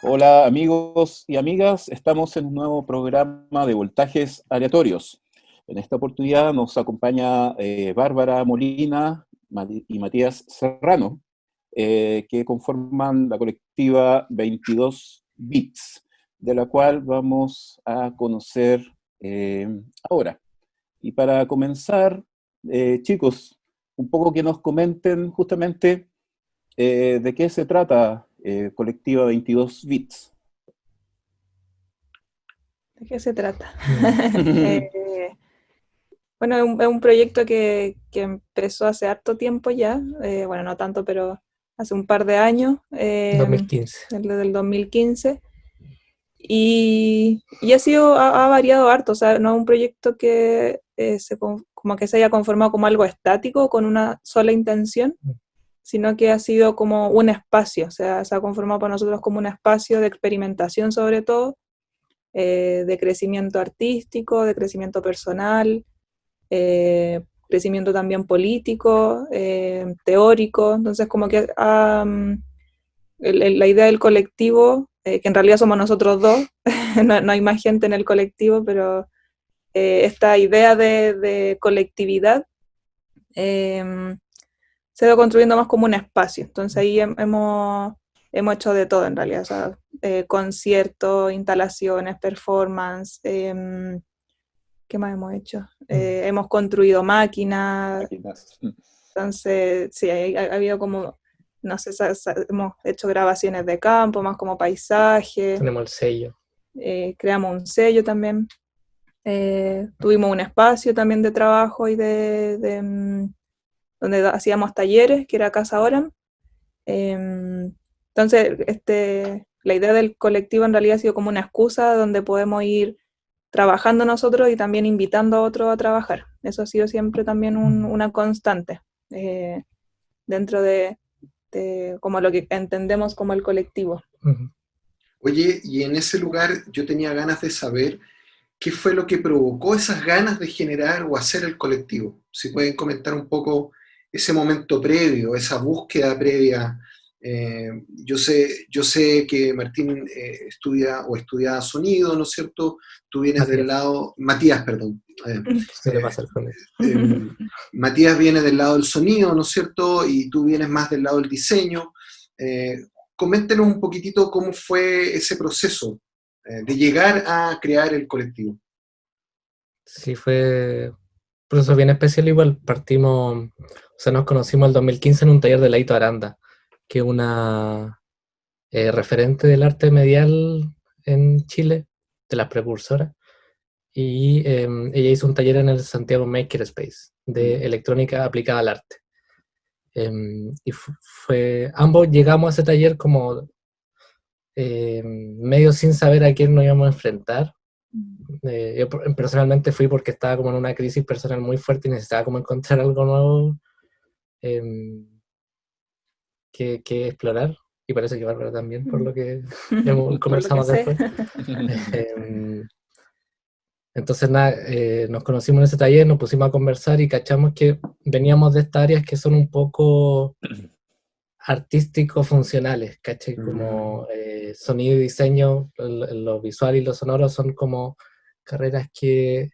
Hola amigos y amigas, estamos en un nuevo programa de voltajes aleatorios. En esta oportunidad nos acompaña Bárbara Molina y Matías Serrano, que conforman la colectiva 22 Bits, de la cual vamos a conocer ahora. Y para comenzar, chicos, un poco que nos comenten justamente de qué se trata Colectiva 22 Bits. ¿De qué se trata? Ujú. Eh, bueno, es un proyecto que empezó hace harto tiempo ya, bueno, no tanto, pero hace un par de años, 2015. desde el 2015, y ha variado harto, o sea, no es un proyecto que como que se haya conformado como algo estático, con una sola intención, sino que ha sido como un espacio, o sea, se ha conformado para nosotros como un espacio de experimentación sobre todo, de crecimiento artístico, de crecimiento personal, crecimiento también político, teórico. Entonces, como que la idea del colectivo, que en realidad somos nosotros dos, no hay más gente en el colectivo, pero esta idea de colectividad eh, se ha ido construyendo más como un espacio. Entonces ahí hemos hecho de todo en realidad, o sea, conciertos, instalaciones, performance, ¿qué más hemos hecho? Hemos construido máquinas, Máquinas. entonces sí, ha habido como, no sé, hemos hecho grabaciones de campo, más como paisaje, Tenemos el sello. creamos un sello también, tuvimos un espacio también de trabajo y donde hacíamos talleres, que era Casa Oram. Entonces, la idea del colectivo en realidad ha sido como una excusa donde podemos ir trabajando nosotros y también invitando a otros a trabajar. Eso ha sido siempre también una constante eh, dentro de como lo que entendemos como el colectivo. Ujú. Oye, y en ese lugar yo tenía ganas de saber qué fue lo que provocó esas ganas de generar o hacer el colectivo. Si pueden comentar un poco ese momento previo, esa búsqueda previa. Yo sé que Martín estudia o estudia sonido, ¿no es cierto? Tú vienes del Matías, lado, Matías, perdón. suele Eh, pasar con eso. Matías viene del lado del sonido, ¿no es cierto? Y tú vienes más del lado del diseño. Eh, Coméntenos un poquitito cómo fue ese proceso de llegar a crear el colectivo. Sí, fue un proceso bien especial. Igual partimos, o sea, nos conocimos el 2015 en un taller de Laito Aranda, que es una referente del arte medial en Chile, de las precursoras. Y ella hizo un taller en el Santiago Makerspace de electrónica aplicada al arte. Y ambos llegamos a ese taller como medio sin saber a quién nos íbamos a enfrentar. Yo personalmente fui porque estaba como en una crisis personal muy fuerte y necesitaba como encontrar algo nuevo eh, que explorar. Y parece que Bárbara también, por lo que Por lo que conversamos sé. después. Entonces, nada, nos conocimos en ese taller, nos pusimos a conversar y cachamos que veníamos de estas áreas que son un poco artístico-funcionales, ¿cachai? Como sonido y diseño, lo visual y lo sonoro son como carreras que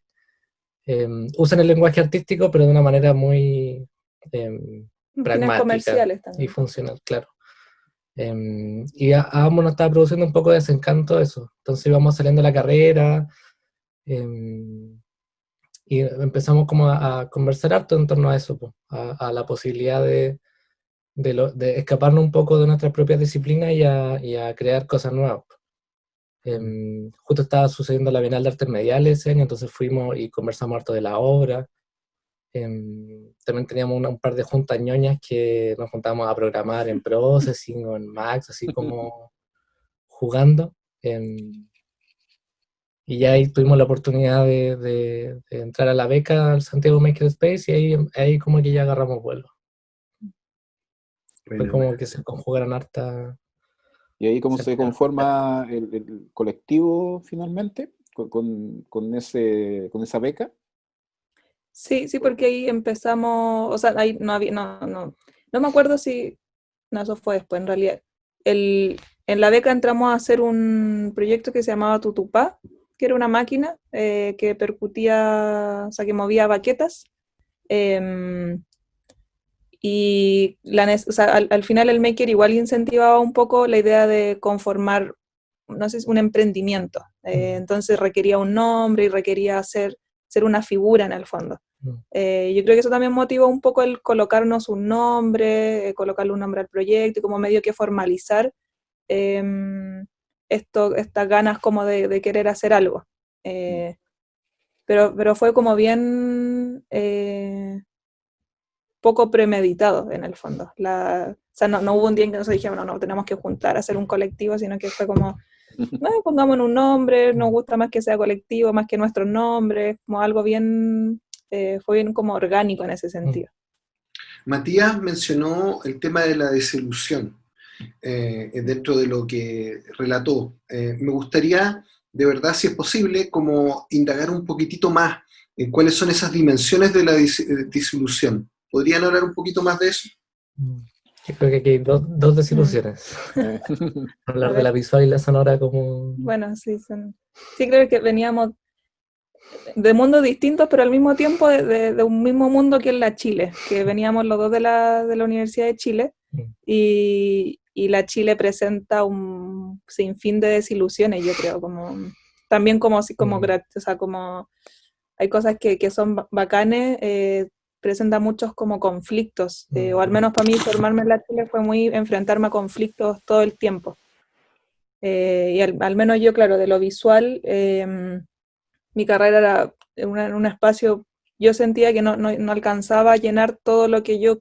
usan el lenguaje artístico, pero de una manera muy Fines pragmática comerciales y también. funcional, claro. Y a ambos nos estaba produciendo un poco de desencanto eso. Entonces íbamos saliendo de la carrera y empezamos como a conversar harto en torno a eso, po, a la posibilidad de escaparnos un poco de nuestras propias disciplinas y a crear cosas nuevas. Justo estaba sucediendo la Bienal de Artes Mediales ese año, entonces fuimos y conversamos harto de la obra. También teníamos un par de juntas ñoñas que nos juntábamos a programar en Processing o en Max, así como jugando. Y ya ahí tuvimos la oportunidad de entrar a la beca al Santiago Makerspace y ahí como que ya agarramos vuelo. Fue Buena, como buena. que se conjugaron harta. ¿Y ahí cómo Se se alinearon hartas. conforma el colectivo finalmente? Con esa beca. Sí, sí, porque ahí empezamos, o sea, ahí no había, no me acuerdo si, no, eso fue después en realidad. El, en la beca entramos a hacer un proyecto que se llamaba Tutupá, que era una máquina que percutía, o sea, que movía baquetas. Y o sea, al final el maker igual incentivaba un poco la idea de conformar, no sé, un emprendimiento. Entonces requería un nombre y requería ser una figura en el fondo. Yo creo que eso también motivó un poco el colocarnos un nombre, colocarle un nombre al proyecto y como medio que formalizar estas ganas como de querer hacer algo. Pero fue como bien poco premeditado en el fondo. O sea, no hubo un día en que nos dijimos, no, tenemos que juntar a hacer un colectivo, sino que fue como, pongámonos un nombre, nos gusta más que sea colectivo, más que nuestros nombres, como algo bien, fue bien como orgánico en ese sentido. Matías mencionó el tema de la desilusión dentro de lo que relató. Me gustaría, de verdad, si es posible, como indagar un poquitito más en cuáles son esas dimensiones de la desilusión. ¿Podrían hablar un poquito más de eso? Yo creo que aquí hay dos desilusiones. Hablar de la visual y la sonora como... Bueno, sí, sí creo que veníamos de mundos distintos, pero al mismo tiempo de un mismo mundo que es la Chile, que veníamos los dos de la Universidad de Chile, y la Chile presenta un sinfín de desilusiones, yo creo, también como o sea, como hay cosas que son bacanes, presenta muchos como conflictos, o al menos para mí formarme en la Chile fue muy enfrentarme a conflictos todo el tiempo. Y al menos yo, claro, de lo visual, mi carrera era en un espacio, yo sentía que no alcanzaba a llenar todo lo que yo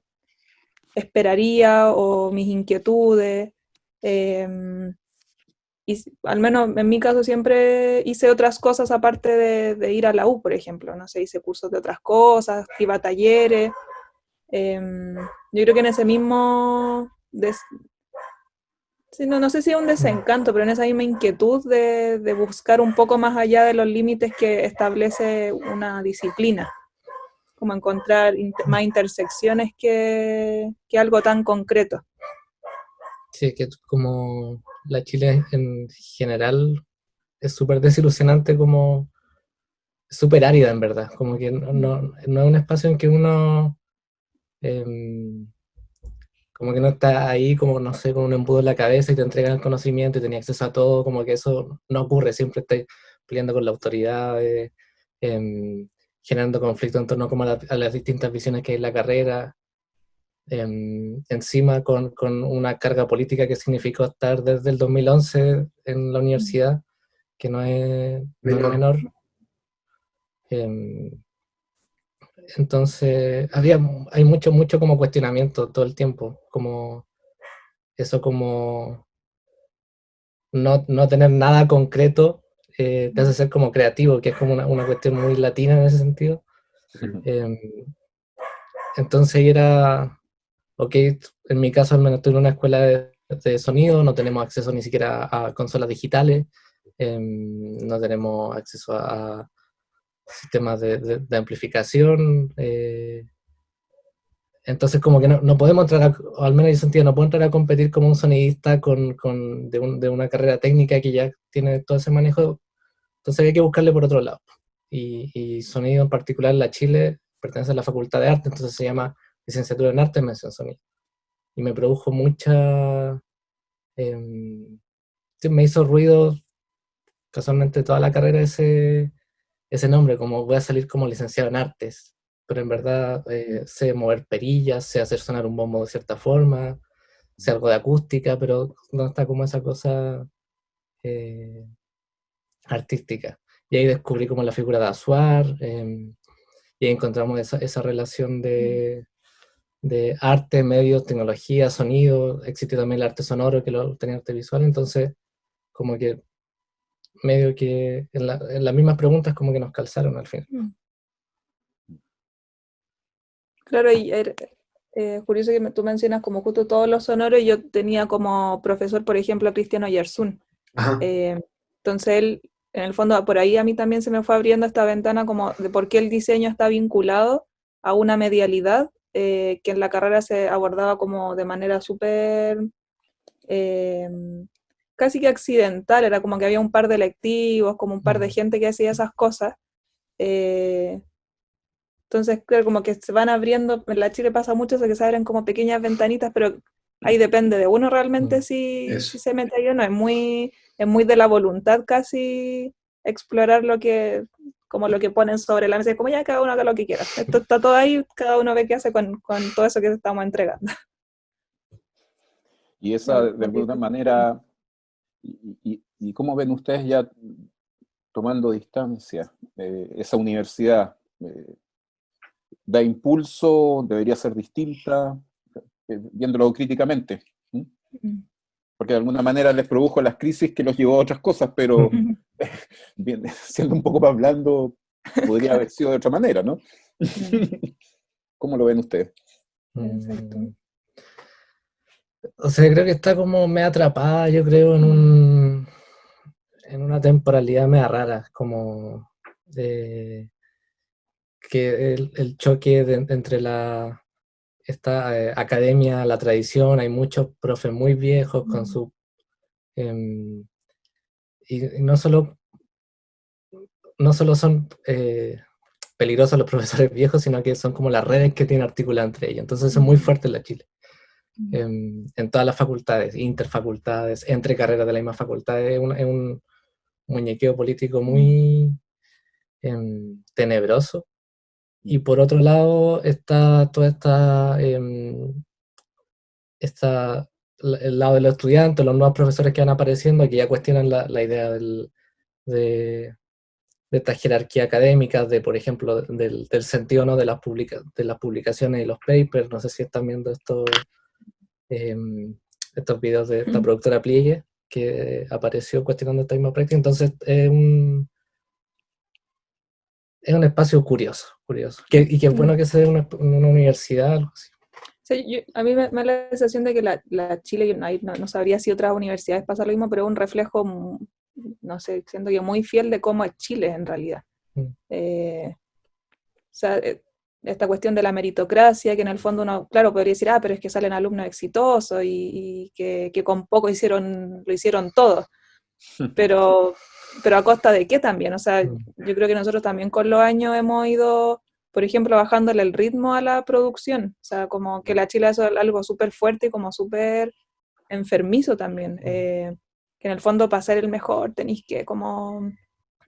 esperaría o mis inquietudes. Y al menos en mi caso siempre hice otras cosas aparte de ir a la U, por ejemplo. No sé, hice cursos de otras cosas, iba a talleres. Yo creo que en ese mismo... Sí, no sé si es un desencanto, pero en esa misma inquietud de buscar un poco más allá de los límites que establece una disciplina, como encontrar más intersecciones que algo tan concreto. Sí, que como la Chile en general es súper desilusionante, como súper árida en verdad, como que no es un espacio en que uno como que no está ahí como, no sé, con un embudo en la cabeza y te entregan el conocimiento y tenés acceso a todo, como que eso no ocurre, siempre estás peleando con la autoridad, generando conflicto en torno como a las distintas visiones que hay en la carrera, encima con una carga política que significó estar desde el 2011 en la universidad, que no es menor. Entonces, hay mucho como cuestionamiento todo el tiempo, como eso como no tener nada concreto te hace ser como creativo, que es como una cuestión muy latina en ese sentido. Entonces era, ok, en mi caso al menos estoy en una escuela de sonido, no tenemos acceso ni siquiera a consolas digitales, no tenemos acceso a sistemas de amplificación, entonces como que no podemos entrar, o al menos en ese sentido, no puedo entrar a competir como un sonidista de una carrera técnica que ya tiene todo ese manejo, entonces había que buscarle por otro lado. Y sonido en particular, la Chile pertenece a la Facultad de Arte, entonces se llama Licenciatura en Arte, mención sonido. Y me produjo me hizo ruido casualmente toda la carrera ese nombre, como voy a salir como licenciado en artes, pero en verdad sé mover perillas, sé hacer sonar un bombo de cierta forma, sé algo de acústica, pero no está como esa cosa artística. Y ahí descubrí como la figura de Asuar, y ahí encontramos esa relación de arte, medios, tecnología, sonido. Existió también el arte sonoro, que lo tenía arte visual, entonces como que medio que en las mismas preguntas como que nos calzaron al final. Claro, y curioso que tú mencionas como justo todos los sonoros, y yo tenía como profesor, por ejemplo, a Cristiano Yersun. Entonces él, en el fondo, por ahí a mí también se me fue abriendo esta ventana como de por qué el diseño está vinculado a una medialidad que en la carrera se abordaba como de manera súper casi que accidental, era como que había un par de electivos, como un par de gente que hacía esas cosas. Entonces, claro, como que se van abriendo, en la Chile pasa mucho eso, que se abren como pequeñas ventanitas, pero ahí depende de uno realmente si se mete ahí o no, es muy de la voluntad casi explorar como lo que ponen sobre la mesa, como ya cada uno haga lo que quiera. Esto está todo ahí, cada uno ve qué hace con todo eso que estamos entregando. Y esa, de alguna manera, y cómo ven ustedes ya tomando distancia, esa universidad, da impulso, debería ser distinta, viéndolo críticamente? ¿Mm? Porque de alguna manera les produjo las crisis que los llevó a otras cosas, pero bien, siendo un poco más blando, podría haber sido de otra manera, ¿no? ¿Cómo lo ven ustedes? Exacto. O sea, creo que está como me atrapada, yo creo, en una temporalidad media rara, como que el choque entre esta academia, la tradición, hay muchos profes muy viejos con su... y no solo son peligrosos los profesores viejos, sino que son como las redes que tienen articuladas entre ellos. Entonces eso es muy fuerte en la Chile. En todas las facultades, interfacultades, entre carreras de la misma facultad, es un muñequeo político muy tenebroso. Y por otro lado está toda el lado de los estudiantes, los nuevos profesores que van apareciendo, que ya cuestionan la idea de estas jerarquías académicas, de, por ejemplo, del sentido, ¿no?, de las publicaciones y los papers. No sé si están viendo estos videos de esta productora Pliegue, que apareció cuestionando esta misma práctica. Entonces es un espacio curioso. Y que es bueno que se dé en una universidad, algo así. Sí, a mí me da la sensación de que la Chile, no sabría si otras universidades pasa lo mismo, pero es un reflejo, no sé, siento que muy fiel de cómo es Chile en realidad. O sea, esta cuestión de la meritocracia, que en el fondo uno, claro, podría decir, pero es que salen alumnos exitosos y que con poco lo hicieron todo. Pero ¿a costa de qué también? O sea, yo creo que nosotros también con los años hemos ido, por ejemplo, bajándole el ritmo a la producción. O sea, como que la Chile es algo súper fuerte y como súper enfermizo también. Que en el fondo para ser el mejor tenéis que como,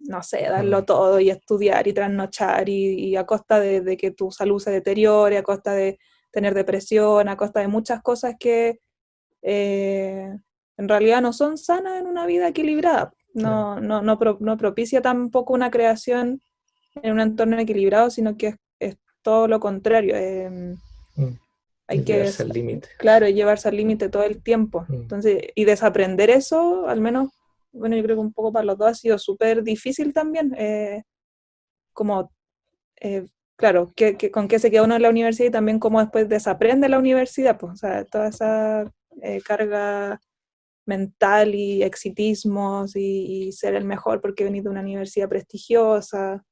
no sé, darlo todo y estudiar y trasnochar y a costa de que tu salud se deteriore, a costa de tener depresión, a costa de muchas cosas que en realidad no son sanas en una vida equilibrada. No propicia tampoco una creación en un entorno equilibrado, sino que es todo lo contrario. Hay que llevarse al límite. Claro, llevarse al límite todo el tiempo. Entonces, y desaprender eso, al menos, bueno, yo creo que un poco para los dos ha sido súper difícil también. Claro, con qué se queda uno en la universidad y también cómo después desaprende la universidad, pues, o sea, toda esa carga mental y exitismos y ser el mejor porque venís de una universidad prestigiosa.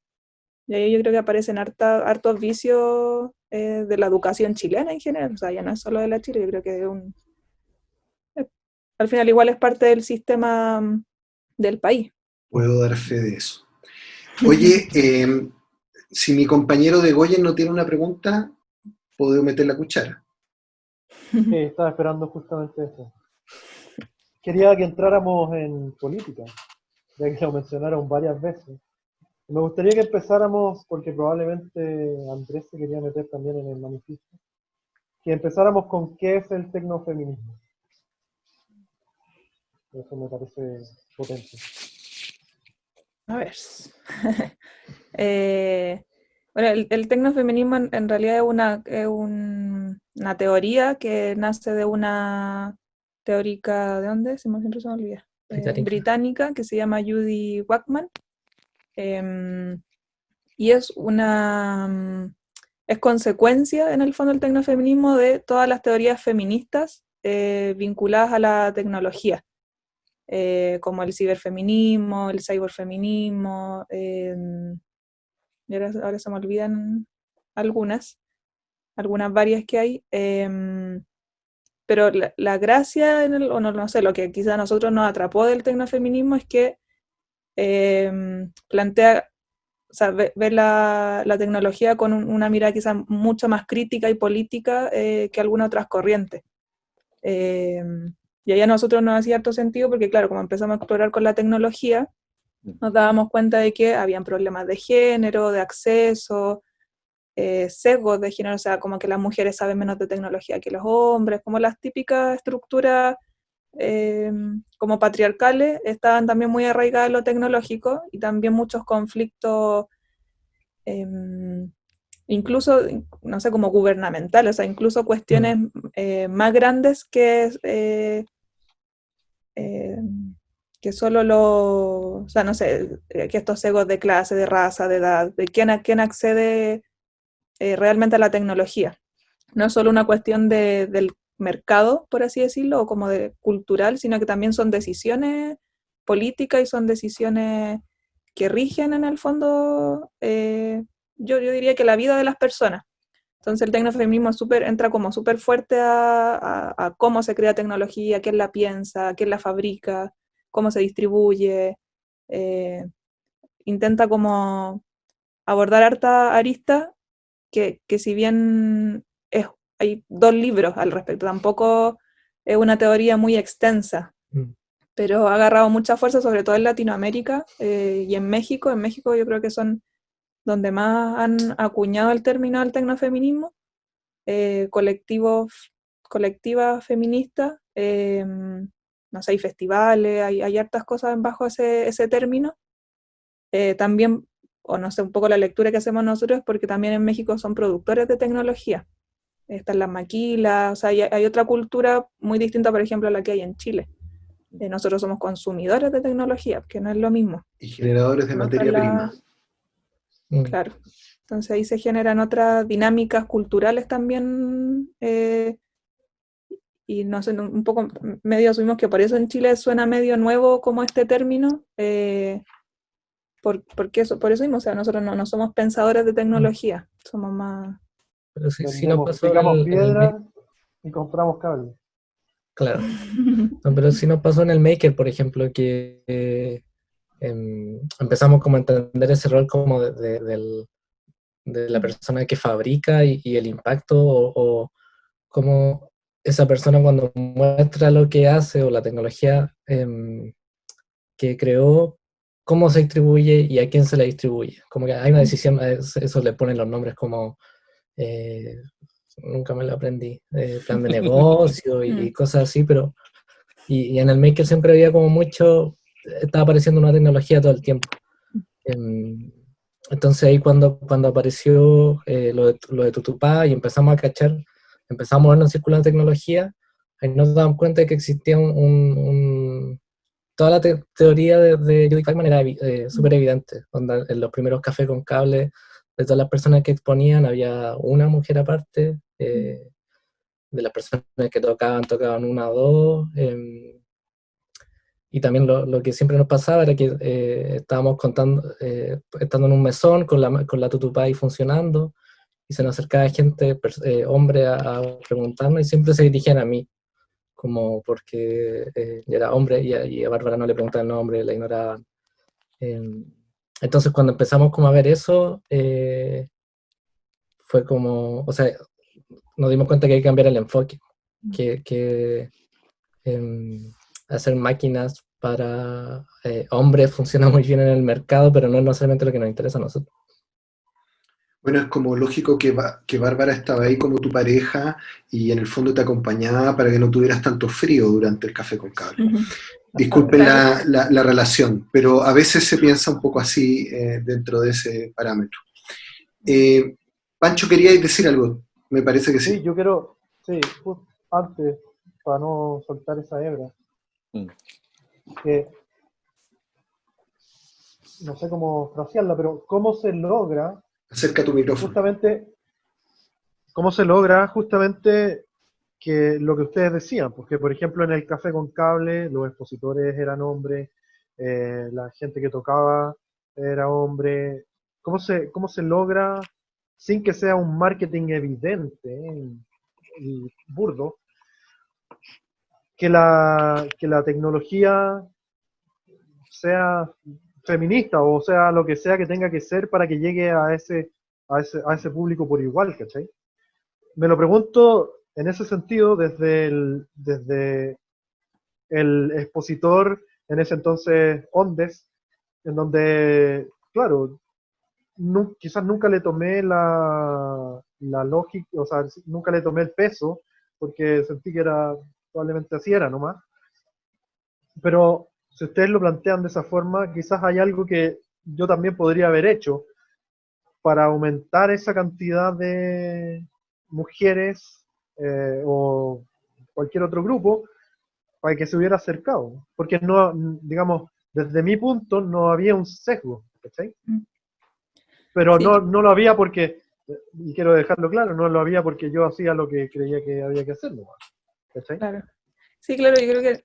Y ahí yo creo que aparecen hartos vicios de la educación chilena en general, o sea, ya no es solo de la Chile, yo creo que al final igual es parte del sistema del país. Puedo dar fe de eso. Oye, si mi compañero de Goyen no tiene una pregunta, puedo meter la cuchara. Estaba esperando justamente eso. Quería que entráramos en política, ya que lo mencionaron varias veces. Me gustaría que empezáramos, porque probablemente Andrés se quería meter también en el manifiesto, que empezáramos con qué es el tecnofeminismo. Eso me parece potente. A ver. Bueno, el tecnofeminismo en realidad es una teoría que nace de una teórica, ¿de dónde? Siempre se me olvida. Británica, que se llama Judy Wackman. Y es es consecuencia, en el fondo, el tecnofeminismo de todas las teorías feministas vinculadas a la tecnología. Como el ciberfeminismo, el cyberfeminismo, y ahora se me olvidan algunas varias que hay, pero la gracia, o no sé, lo que quizá a nosotros nos atrapó del tecnofeminismo es que plantea, o sea, ve la tecnología con una mirada quizá mucho más crítica y política que algunas otras corrientes. Y allá a nosotros nos hacía harto sentido porque, claro, como empezamos a explorar con la tecnología, nos dábamos cuenta de que habían problemas de género, de acceso, sesgos de género, o sea, como que las mujeres saben menos de tecnología que los hombres, como las típicas estructuras como patriarcales estaban también muy arraigadas en lo tecnológico y también muchos conflictos, incluso, no sé, como gubernamentales, o sea, incluso cuestiones más grandes que solo o sea, no sé, que estos egos de clase, de raza, de edad, de quién accede realmente a la tecnología. No es solo una cuestión del mercado, por así decirlo, o como de cultural, sino que también son decisiones políticas y son decisiones que rigen en el fondo, yo diría que la vida de las personas. Entonces el tecnofeminismo entra como súper fuerte a cómo se crea tecnología, quién la piensa, quién la fabrica, cómo se distribuye. eh, Intenta como abordar harta arista que si bien hay 2 libros al respecto, tampoco es una teoría muy extensa, pero ha agarrado mucha fuerza, sobre todo en Latinoamérica y en México. En México yo creo que son donde más han acuñado el término del tecnofeminismo, colectivas feministas, no sé, hay festivales, hay hartas cosas bajo ese término. También, o no sé, un poco la lectura que hacemos nosotros, porque también en México son productores de tecnología. Están las maquilas, o sea, hay otra cultura muy distinta, por ejemplo, a la que hay en Chile. Nosotros somos consumidores de tecnología, que no es lo mismo. Y generadores de No está materia prima. Claro. Entonces ahí se generan otras dinámicas culturales también, y no sé, un poco medio asumimos que por eso en Chile suena medio nuevo como este término, por eso mismo, o sea, nosotros no somos pensadores de tecnología, somos más... Pero sí nos Vendemos, pasó picamos en el piedra y compramos cable. claro. No, pero sí nos pasó en el Maker, por ejemplo, que empezamos como a entender ese rol como de la persona que fabrica y el impacto o cómo esa persona cuando muestra lo que hace o la tecnología que creó, cómo se distribuye y a quién se la distribuye. Como que hay una decisión, a eso le ponen los nombres como, eh, nunca me lo aprendí, plan de negocio y cosas así, pero y en el Maker siempre había como mucho, estaba apareciendo una tecnología todo el tiempo. Entonces ahí cuando apareció lo de Tutupá y empezamos a cachar, empezamos a movernos en círculo de tecnología, ahí nos damos cuenta de que existía toda la teoría de Judith Feynman era súper evidente. Onda, en los primeros cafés con cable, de todas las personas que exponían, había una mujer aparte, de las personas que tocaban una o dos. Y también lo que siempre nos pasaba era que estábamos estando en un mesón con la Tutupai funcionando, y se nos acercaba gente, hombre, a preguntarnos, y siempre se dirigían a mí, como porque yo era hombre y a Bárbara no le preguntaban el nombre, la ignoraban. Entonces cuando empezamos como a ver eso, fue como, o sea, nos dimos cuenta que hay que cambiar el enfoque, que hacer máquinas para hombres funciona muy bien en el mercado, pero no es necesariamente lo que nos interesa a nosotros. Bueno, es como lógico que Bárbara estaba ahí como tu pareja y en el fondo te acompañaba para que no tuvieras tanto frío durante el café con cable. Disculpen Claro. la relación, pero a veces se piensa un poco así dentro de ese parámetro. Pancho, queríais decir algo, me parece que Sí, sí. yo quiero, sí, justo antes, para no soltar esa hebra, que no sé cómo frasearla, pero cómo se logra Acerca tu micrófono. justamente, que lo que ustedes decían, porque por ejemplo en el café con cable los expositores eran hombres, la gente que tocaba era hombre. ¿Cómo se logra sin que sea un marketing evidente y burdo? que la tecnología sea feminista o sea lo que sea que tenga que ser para que llegue a ese público por igual, ¿cachai? Me lo pregunto en ese sentido desde el expositor, en ese entonces Ondes, en donde, claro, quizás nunca le tomé la lógica, o sea, nunca le tomé el peso, porque sentí que era, probablemente así era nomás. Pero si ustedes lo plantean de esa forma, quizás hay algo que yo también podría haber hecho para aumentar esa cantidad de mujeres o cualquier otro grupo para que se hubiera acercado. Porque no, digamos, desde mi punto no había un sesgo, ¿cachai? Pero Sí, no lo había porque, y quiero dejarlo claro, no lo había porque yo hacía lo que creía que había que hacer, ¿cachai? claro. Sí, claro, yo creo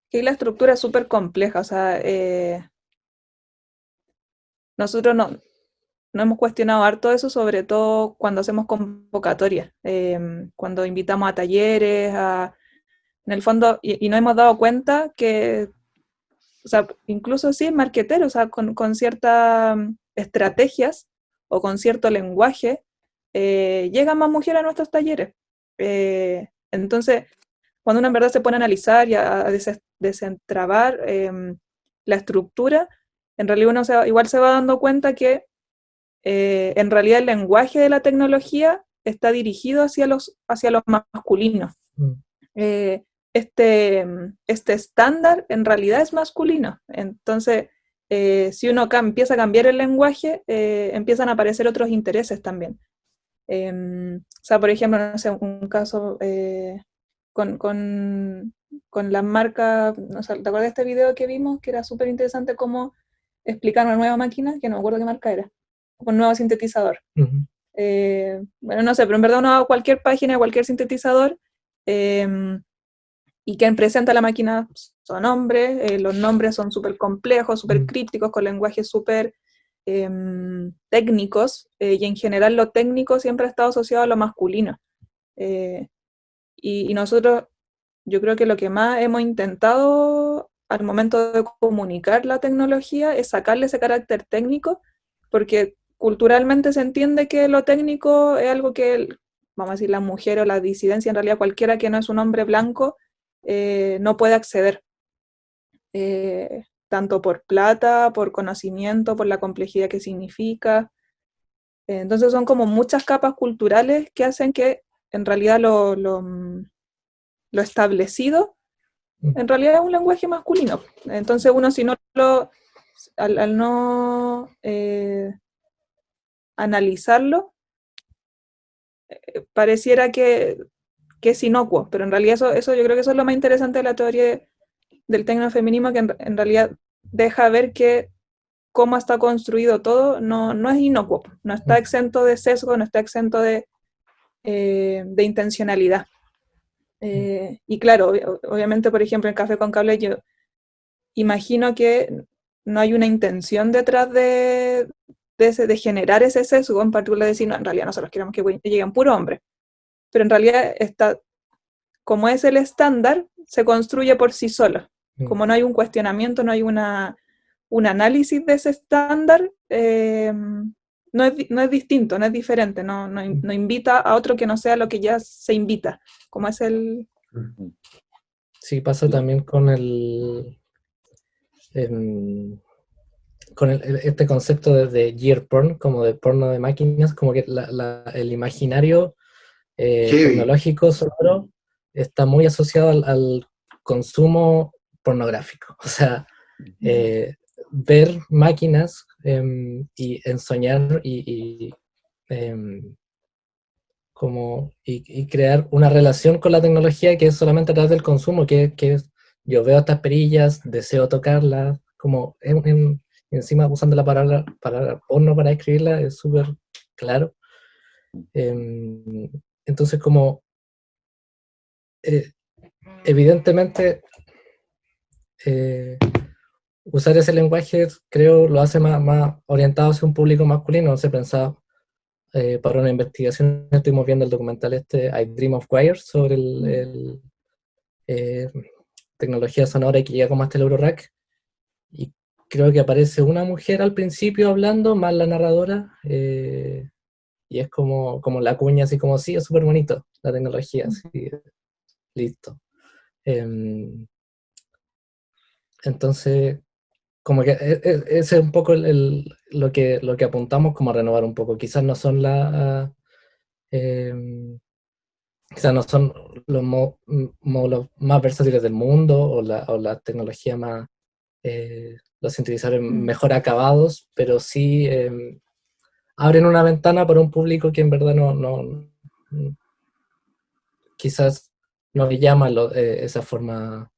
que la estructura es súper compleja, o sea, nosotros no hemos cuestionado harto eso, sobre todo cuando hacemos convocatorias, cuando invitamos a talleres, en el fondo, y nos hemos dado cuenta que, o sea, incluso sí, marqueteros, o sea, con ciertas estrategias o con cierto lenguaje, llegan más mujeres a nuestros talleres. Entonces, cuando uno en verdad se pone a analizar y a desentrabar la estructura, en realidad uno igual se va dando cuenta que en realidad el lenguaje de la tecnología está dirigido hacia lo masculino. Eh, este estándar en realidad es masculino. Entonces, si uno empieza a cambiar el lenguaje, empiezan a aparecer otros intereses también. O sea, por ejemplo, no sé, un caso con la marca, no sé, ¿te acuerdas de este video que vimos? Que era súper interesante cómo explicar una nueva máquina, que no me acuerdo qué marca era, un nuevo sintetizador. Bueno, no sé, pero en verdad uno va a cualquier página, cualquier sintetizador, y quien presenta la máquina son hombres, los nombres son súper complejos, súper crípticos, con lenguajes súper técnicos, y en general lo técnico siempre ha estado asociado a lo masculino. Y nosotros, yo creo que lo que más hemos intentado al momento de comunicar la tecnología es sacarle ese carácter técnico, porque culturalmente se entiende que lo técnico es algo que, vamos a decir, la mujer o la disidencia, en realidad cualquiera que no es un hombre blanco, no puede acceder. Tanto por plata, por conocimiento, por la complejidad que significa. Entonces son como muchas capas culturales que hacen que en realidad lo establecido en realidad es un lenguaje masculino. Entonces uno si no al no analizarlo, pareciera que es inocuo, pero en realidad eso yo creo que eso es lo más interesante de la teoría del tecnofeminismo, que en realidad deja ver que cómo está construido todo no es inocuo, no está exento de sesgo, no está exento de intencionalidad. Y claro, obviamente, por ejemplo, en Café con Cable yo imagino que no hay una intención detrás de generar ese sesgo, en particular de decir, no, en realidad nosotros queremos que lleguen puro hombre, pero en realidad como es el estándar, se construye por sí solo. Como no hay un cuestionamiento, no hay un análisis de ese estándar, no es distinto, no es diferente, no invita a otro que no sea lo que ya se invita, como es el... Sí, pasa también con este concepto de gear porn, como de porno de máquinas, como que el imaginario tecnológico sonoro está muy asociado al consumo pornográfico. O sea, ver máquinas y ensoñar y crear una relación con la tecnología que es solamente a través del consumo, que es, yo veo estas perillas, deseo tocarlas, como encima usando la palabra porno para escribirla, es súper claro. Entonces, como evidentemente usar ese lenguaje, creo, lo hace más orientado hacia un público masculino. No se pensaba, para una investigación estuvimos viendo el documental I Dream of Wires sobre tecnología sonora y que llega como hasta el Eurorack. Y creo que aparece una mujer al principio hablando, más la narradora, y es como la cuña, así como, sí, es súper bonito la tecnología, así, listo. Entonces, como que ese es un poco lo que apuntamos como a renovar un poco. Quizás no son quizás no son los módulos más versátiles del mundo o la tecnología más, los sintetizadores mejor acabados, pero sí abren una ventana para un público que en verdad no quizás no le llama esa forma.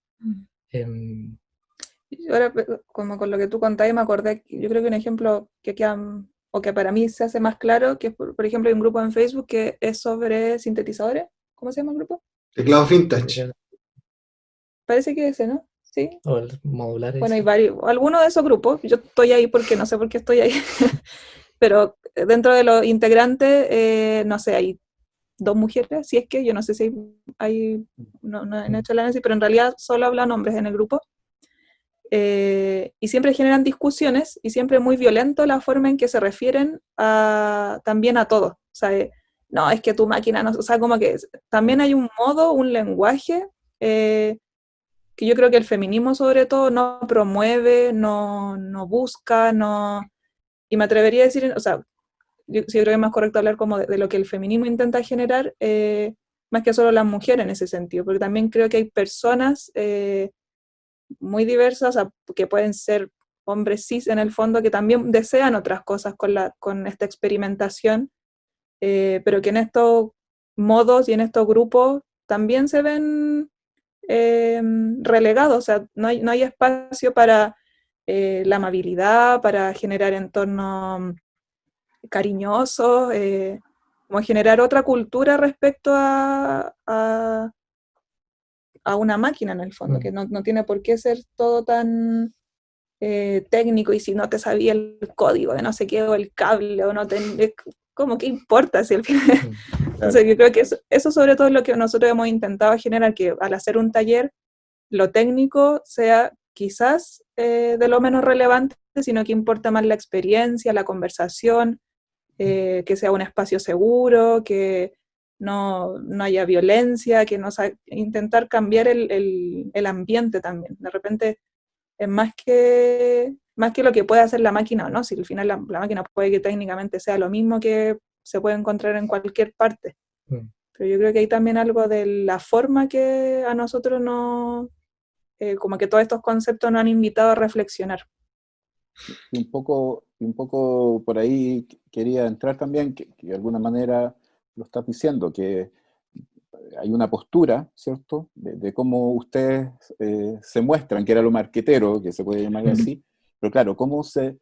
Y ahora, como con lo que tú contabas, me acordé, yo creo que un ejemplo que queda, o que para mí se hace más claro, que por ejemplo hay un grupo en Facebook que es sobre sintetizadores. ¿Cómo se llama el grupo? Teclado vintage. Parece que ese, ¿no? Sí. O el modular Bueno, hay ese. varios, algunos de esos grupos, yo estoy ahí porque no sé por qué estoy ahí, pero dentro de los integrantes, no sé, hay 2 mujeres, si es que, yo no sé si no han hecho el análisis, pero en realidad solo hablan hombres en el grupo. Y siempre generan discusiones y siempre es muy violento la forma en que se refieren también a todo. O sea, no, es que tu máquina no, o sea, como que también hay un modo, un lenguaje que yo creo que el feminismo sobre todo no promueve, no busca, y me atrevería a decir, o sea, yo creo que es más correcto hablar como de lo que el feminismo intenta generar, más que solo las mujeres en ese sentido, porque también creo que hay personas muy diversas, o sea, que pueden ser hombres cis en el fondo, que también desean otras cosas con esta experimentación, pero que en estos modos y en estos grupos también se ven relegados, o sea, no hay espacio para la amabilidad, para generar entornos cariñosos, como generar otra cultura respecto a una máquina en el fondo, que no tiene por qué ser todo tan técnico, y si no te sabía el código de no sé qué, o el cable, o no te... como que importa si al final... Entonces yo creo que eso sobre todo es lo que nosotros hemos intentado generar, que al hacer un taller, lo técnico sea quizás de lo menos relevante, sino que importa más la experiencia, la conversación, que sea un espacio seguro, que no haya violencia, que no intentar cambiar el ambiente también. De repente es más que lo que puede hacer la máquina o no, si al final la máquina puede que técnicamente sea lo mismo que se puede encontrar en cualquier parte. Pero yo creo que hay también algo de la forma que a nosotros como que todos estos conceptos nos han invitado a reflexionar. Y un poco por ahí quería entrar también, que de alguna manera lo estás diciendo, que hay una postura, ¿cierto?, de cómo ustedes se muestran, que era lo marquetero, que se puede llamar así, pero claro, cómo se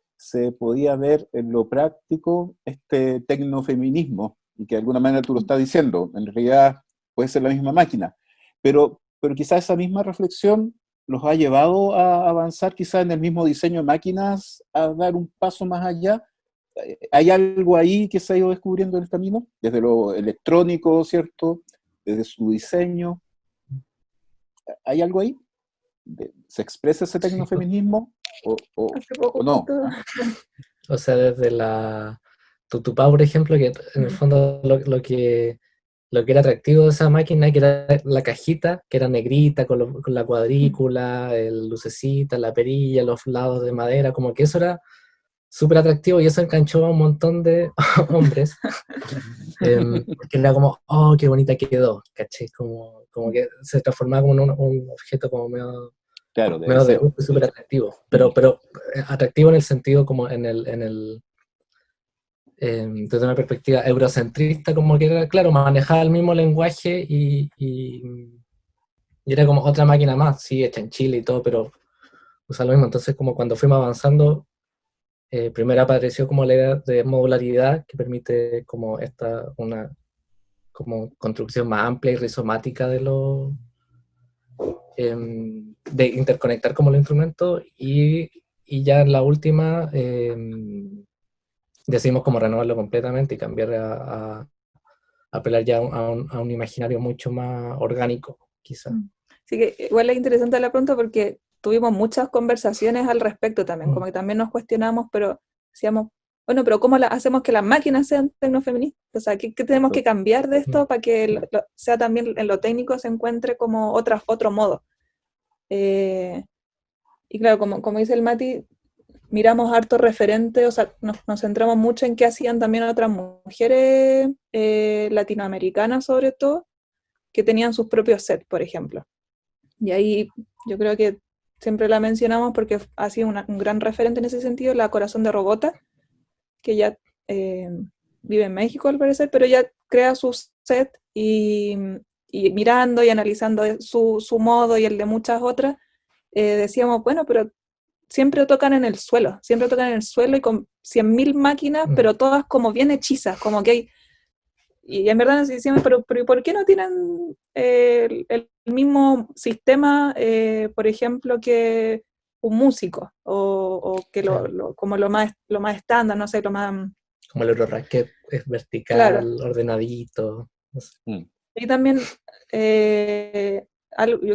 podía ver en lo práctico este tecnofeminismo, y que de alguna manera tú lo estás diciendo, en realidad puede ser la misma máquina, pero quizás esa misma reflexión los ha llevado a avanzar quizás en el mismo diseño de máquinas, a dar un paso más allá. ¿Hay algo ahí que se ha ido descubriendo en el camino? Desde lo electrónico, ¿cierto?, desde su diseño. ¿Hay algo ahí? ¿Se expresa ese tecnofeminismo o no? ¿Ah? O sea, desde la Tutupá, por ejemplo, que en el fondo lo que era atractivo de esa máquina, que era la cajita, que era negrita, con la cuadrícula, el lucecita, la perilla, los lados de madera, como que eso era súper atractivo, y eso enganchó a un montón de hombres, porque era como, oh, qué bonita quedó, ¿caché? Como que se transformaba como en un objeto como medio, Claro, de medio de deseo. súper atractivo, pero atractivo en el sentido como desde una perspectiva eurocentrista, como que era, claro, manejaba el mismo lenguaje y era como otra máquina más, sí, hecha en Chile y todo, pero usa lo mismo. Entonces, como cuando fuimos avanzando, primero apareció como la idea de modularidad, que permite como una como construcción más amplia y rizomática de interconectar como los instrumentos, y ya en la última decidimos como renovarlo completamente y cambiar a apelar ya a un imaginario mucho más orgánico, quizá. Así que igual es interesante la pregunta porque tuvimos muchas conversaciones al respecto también, como que también nos cuestionamos, pero decíamos, bueno, pero ¿cómo hacemos que las máquinas sean tecnofeministas? O sea, ¿qué tenemos que cambiar de esto para que sea también en lo técnico se encuentre como otro modo? Y claro, como dice el Mati, miramos harto referente, o sea, nos centramos mucho en qué hacían también otras mujeres latinoamericanas sobre todo, que tenían sus propios sets, por ejemplo. Y ahí yo creo que siempre la mencionamos porque ha sido un gran referente en ese sentido, la Corazón de Robota, que ya vive en México al parecer, pero ella crea su set y mirando y analizando su modo y el de muchas otras, decíamos, bueno, pero siempre tocan en el suelo y con 100.000 máquinas, pero todas como bien hechizas, como que hay. Y en verdad nos decíamos, pero ¿por qué no tienen el mismo sistema, por ejemplo, que un músico? O que como lo más estándar, no sé, lo más. Como el Euroracket es vertical, Claro. ordenadito. No sé. Y también yo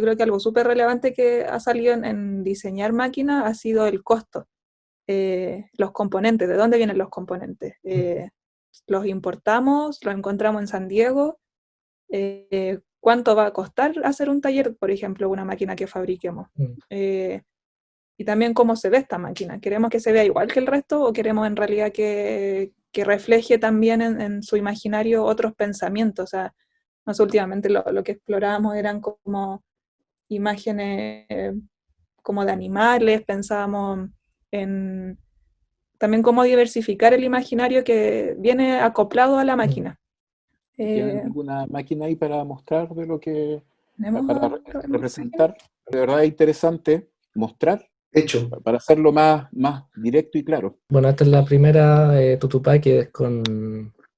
creo que algo súper relevante que ha salido en diseñar máquinas ha sido el costo. Los componentes, ¿de dónde vienen los componentes? Los importamos, los encontramos en San Diego. ¿Cuánto va a costar hacer un taller, por ejemplo, una máquina que fabriquemos? Y también cómo se ve esta máquina. ¿Queremos que se vea igual que el resto o queremos en realidad que refleje también en su imaginario otros pensamientos? O sea, no sé, últimamente lo que explorábamos eran como imágenes como de animales, pensábamos en también cómo diversificar el imaginario que viene acoplado a la máquina. ¿Tienen alguna máquina ahí para mostrar de lo que, para ¿Tenemos representar? De verdad es interesante mostrar, Hecho. para hacerlo más directo y claro. Bueno, esta es la primera Tutupá que es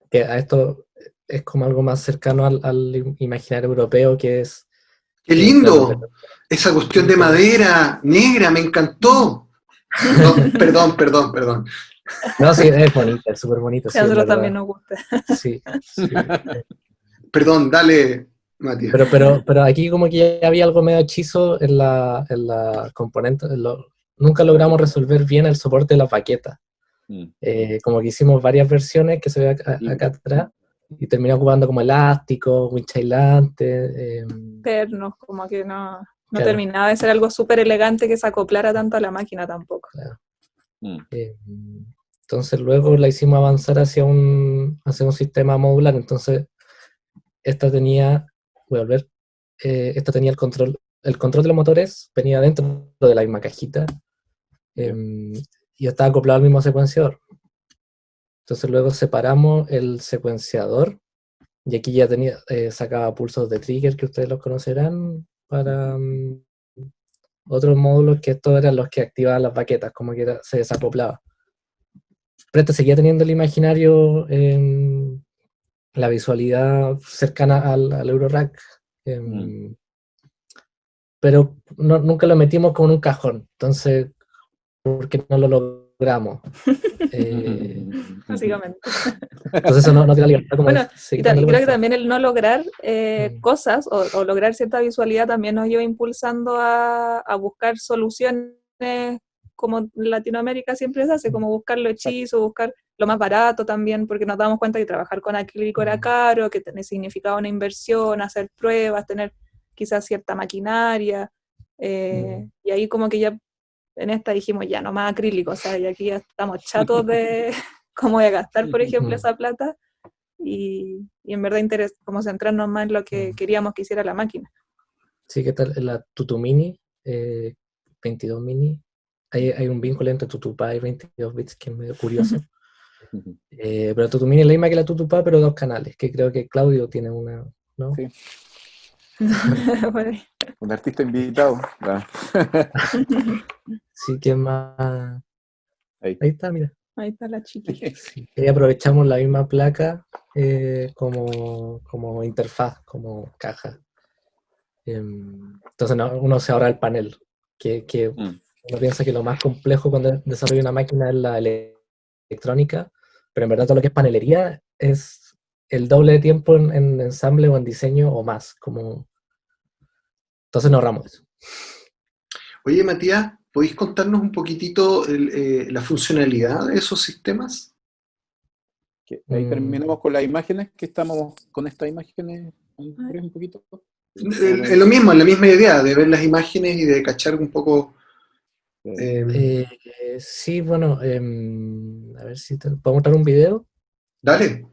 que a esto es como algo más cercano al imaginario europeo, que es... ¡Qué lindo! Esa cuestión de madera negra, me encantó. Perdón. No, sí, es bonita, es súper bonita. Sí, a nosotros también nos gusta. Sí. Perdón, dale, Matías. Pero aquí como que ya había algo medio hechizo en la componente. Nunca logramos resolver bien el soporte de las baquetas. Como que hicimos varias versiones que se ve acá atrás y terminé ocupando como elástico, winch aislante. Pernos, como que no Claro. terminaba de ser algo súper elegante que se acoplara tanto a la máquina tampoco. Claro. Entonces luego la hicimos avanzar hacia un sistema modular. Entonces esta tenía, voy a volver, esta tenía el control de los motores, venía dentro de la misma cajita y estaba acoplado al mismo secuenciador. Entonces luego separamos el secuenciador y aquí ya tenía sacaba pulsos de trigger que ustedes los conocerán para otros módulos, que estos eran los que activaban las baquetas, como que se desacoplaba. Pero este seguía teniendo el imaginario, la visualidad cercana al Eurorack, pero nunca lo metimos como en un cajón. Entonces, ¿por qué no lo logramos? Básicamente. Entonces eso no tiene libertad como bueno, y creo que también el no lograr cosas o lograr cierta visualidad también nos lleva impulsando a buscar soluciones como en Latinoamérica siempre se hace, como buscar lo hechizo, buscar lo más barato también, porque nos damos cuenta que trabajar con acrílico era caro, que significaba una inversión, hacer pruebas, tener quizás cierta maquinaria, y ahí como que ya en esta dijimos ya no más acrílico, o sea, y aquí ya estamos chatos de cómo de gastar, por ejemplo, esa plata, y en verdad como centrarnos más en lo que queríamos que hiciera la máquina. Sí, ¿qué tal? La Tutu Mini, 22 Mini, hay un vínculo entre Tutupá y 22 bits que es medio curioso. Pero Tutu Mini es la misma que la Tutupá, pero 2 canales, que creo que Claudio tiene una, ¿no? Sí. Un artista invitado. Sí, que más... Ahí está, mira. Ahí está la chiquita. Sí. Ahí aprovechamos la misma placa como interfaz, como caja. Entonces uno se ahorra el panel, que uno piensa que lo más complejo cuando desarrolla una máquina es la electrónica, pero en verdad todo lo que es panelería es el doble de tiempo en ensamble o en diseño o más. Como Entonces nos ahorramos eso. Oye, Matías, ¿podéis contarnos un poquitito la funcionalidad de esos sistemas? Que ahí terminamos con las imágenes, que estamos con estas imágenes, Andrés, un poquito. Es lo mismo, es la misma idea de ver las imágenes y de cachar un poco. Sí, bueno, a ver si puedo mostrar un video. Dale.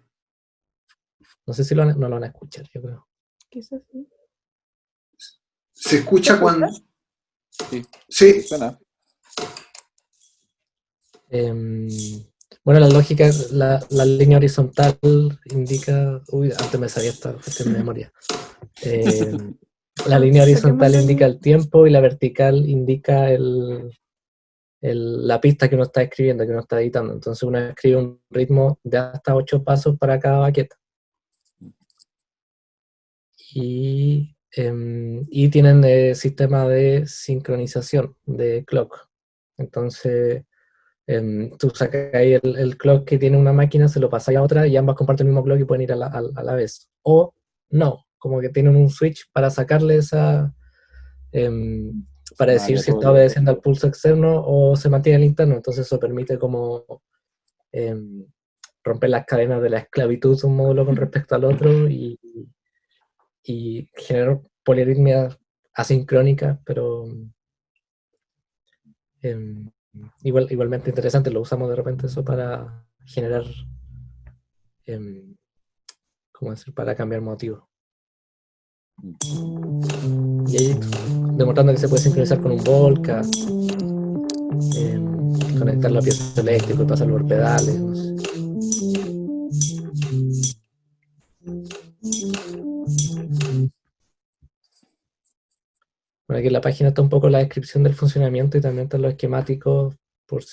No sé si no lo van a escuchar, yo creo. Quizás sí. ¿Se escucha ¿Se cuando...? Sí. Sí. Suena. Bueno, la lógica, la línea horizontal indica... Uy, antes me sabía esta cuestión de memoria. La línea horizontal indica el tiempo y la vertical indica la pista que uno está escribiendo, que uno está editando. Entonces uno escribe un ritmo de hasta 8 pasos para cada baqueta. Y tienen sistema de sincronización de clock. Entonces tú sacas ahí el clock que tiene una máquina, se lo pasas a otra y ambas comparten el mismo clock y pueden ir a la vez. O no, como que tienen un switch para sacarle esa... para decir si está obedeciendo al pulso externo o se mantiene el interno. Entonces eso permite como romper las cadenas de la esclavitud de un módulo con respecto al otro y generar polirritmias asincrónicas, pero igualmente interesante. Lo usamos de repente eso para generar, ¿cómo decir? Para cambiar motivos. Y ahí demostrando que se puede sincronizar con un Volca, conectarlo a piezas eléctricos y pasarlo por pedales, no sé. Bueno, aquí en la página está un poco la descripción del funcionamiento y también están los esquemáticos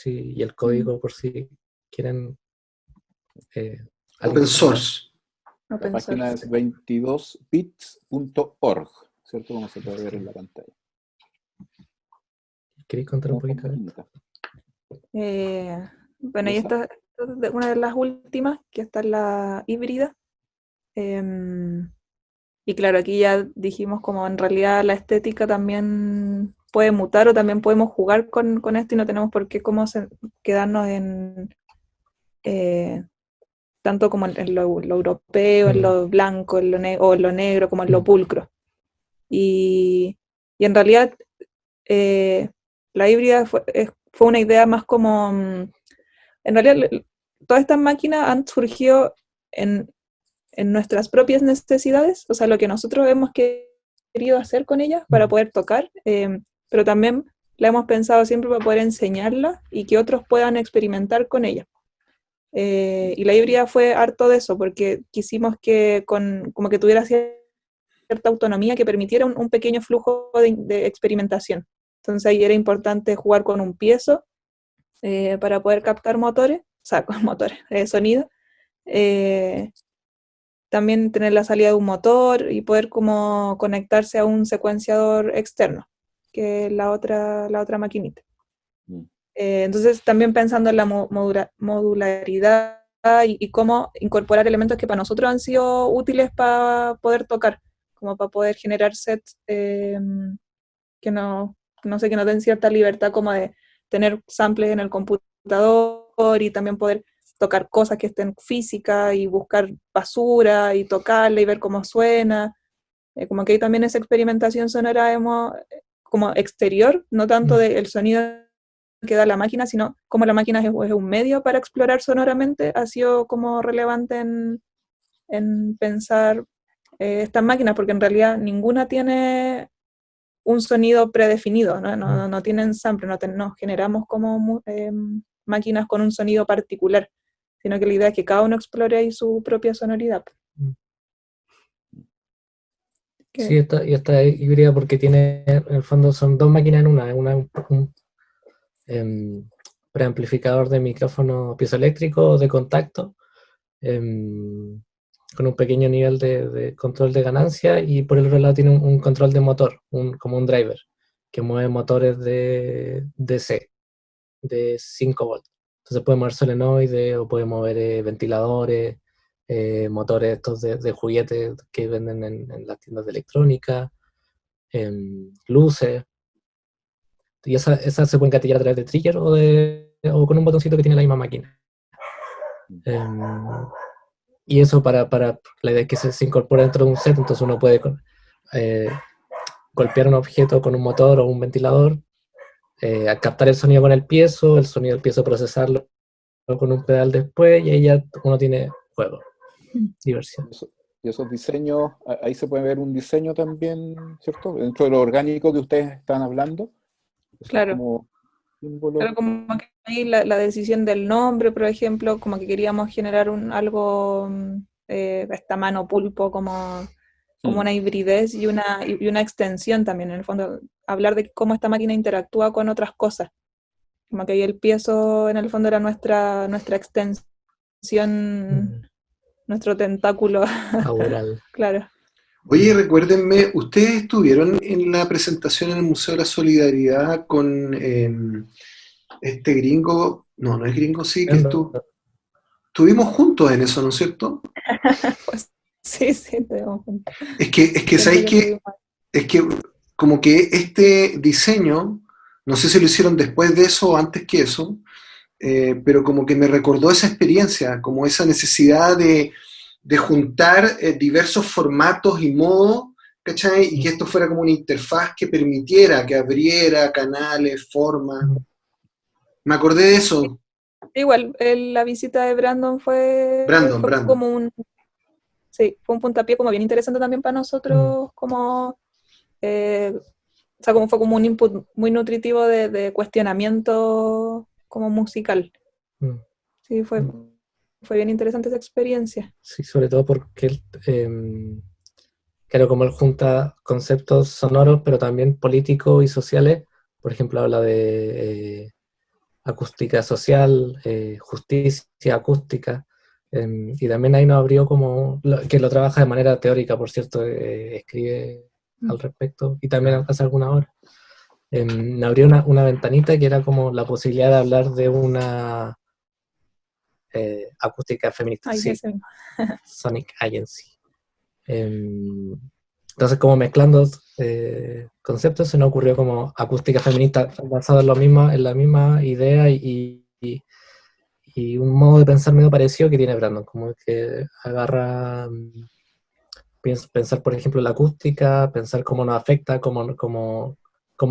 y el código por si quieren. Open source. La página es 22bits.org, ¿cierto? Como se puede ver en la pantalla. ¿Queréis contar un poquito de esto? Bueno, y esta es una de las últimas, que está en la híbrida. Y claro, aquí ya dijimos como en realidad la estética también puede mutar o también podemos jugar con esto y no tenemos por qué quedarnos en tanto como en lo europeo, en lo blanco, o en lo negro, como en lo pulcro. Y en realidad la híbrida fue una idea más como... En realidad todas estas máquinas han surgido en nuestras propias necesidades, o sea, lo que nosotros hemos querido hacer con ellas para poder tocar, pero también la hemos pensado siempre para poder enseñarla y que otros puedan experimentar con ella. Y la híbrida fue harto de eso, porque quisimos que como que tuviera cierta autonomía que permitiera un pequeño flujo de experimentación. Entonces ahí era importante jugar con un piezo para poder captar motores, o sea, con motores, sonido. También tener la salida de un motor y poder como conectarse a un secuenciador externo, que es la otra maquinita. Entonces también pensando en la modularidad y cómo incorporar elementos que para nosotros han sido útiles para poder tocar, como para poder generar sets que no sé, que nos den cierta libertad como de tener samples en el computador y también poder tocar cosas que estén físicas y buscar basura y tocarla y ver cómo suena. Como que hay también esa experimentación sonora como exterior, no tanto del sonido que da la máquina, sino como la máquina es un medio para explorar sonoramente, ha sido como relevante en pensar estas máquinas, porque en realidad ninguna tiene un sonido predefinido, no tienen sample, no generamos como máquinas con un sonido particular, sino que la idea es que cada uno explore ahí su propia sonoridad. Sí, esta híbrida porque tiene, en el fondo son dos máquinas en un preamplificador de micrófono piezoeléctrico de contacto, con un pequeño nivel de control de ganancia, y por el otro lado tiene un control de motor, como un driver, que mueve motores de DC, de 5 volts. Entonces puede mover solenoides o puede mover ventiladores, motores estos de juguetes que venden en las tiendas de electrónica, luces, y esas se pueden gatillar a través de trigger o con un botoncito que tiene la misma máquina. Y eso para la idea es que se incorpora dentro de un set, entonces uno puede golpear un objeto con un motor o un ventilador, al captar el sonido con el sonido del piezo procesarlo con un pedal después, y ahí ya uno tiene juego, diversión. Y esos diseños, ahí se puede ver un diseño también, ¿cierto? Dentro de lo orgánico que ustedes están hablando. Eso Claro. es como símbolo. Pero como que ahí la decisión del nombre, por ejemplo, como que queríamos generar algo, esta mano pulpo, como una hibridez y una extensión también, en el fondo, hablar de cómo esta máquina interactúa con otras cosas. Como que ahí el piezo, en el fondo, era nuestra extensión, nuestro tentáculo. Aural. Claro. Oye, recuérdenme, ¿ustedes estuvieron en la presentación en el Museo de la Solidaridad con este gringo? No, no es gringo, sí, que estuvimos juntos en eso, ¿no es cierto? Pues sí, estuvimos juntos. Es que ¿sabéis qué? Es que como que este diseño, no sé si lo hicieron después de eso o antes que eso, pero como que me recordó esa experiencia, como esa necesidad de juntar diversos formatos y modos, ¿cachai? Y que esto fuera como una interfaz que permitiera, que abriera canales, formas. Me acordé de eso. Igual, la visita de Brandon fue Brandon. como fue un puntapié como bien interesante también para nosotros, como, o sea, como fue como un input muy nutritivo de cuestionamiento como musical. Sí, fue bien interesante esa experiencia. Sí, sobre todo porque claro, como él junta conceptos sonoros, pero también políticos y sociales. Por ejemplo, habla de acústica social, justicia acústica, y también ahí nos abrió como, que lo trabaja de manera teórica, por cierto, escribe al respecto, y también hace alguna hora. Me abrió una ventanita que era como la posibilidad de hablar de una acústica feminista, Ay, sí, ese mismo. Sonic Agency. Entonces, como mezclando conceptos, se nos ocurrió como acústica feminista basado en la misma idea y un modo de pensar medio parecido que tiene Brandon, como que agarra, pensar, por ejemplo, la acústica, pensar cómo nos afecta, cómo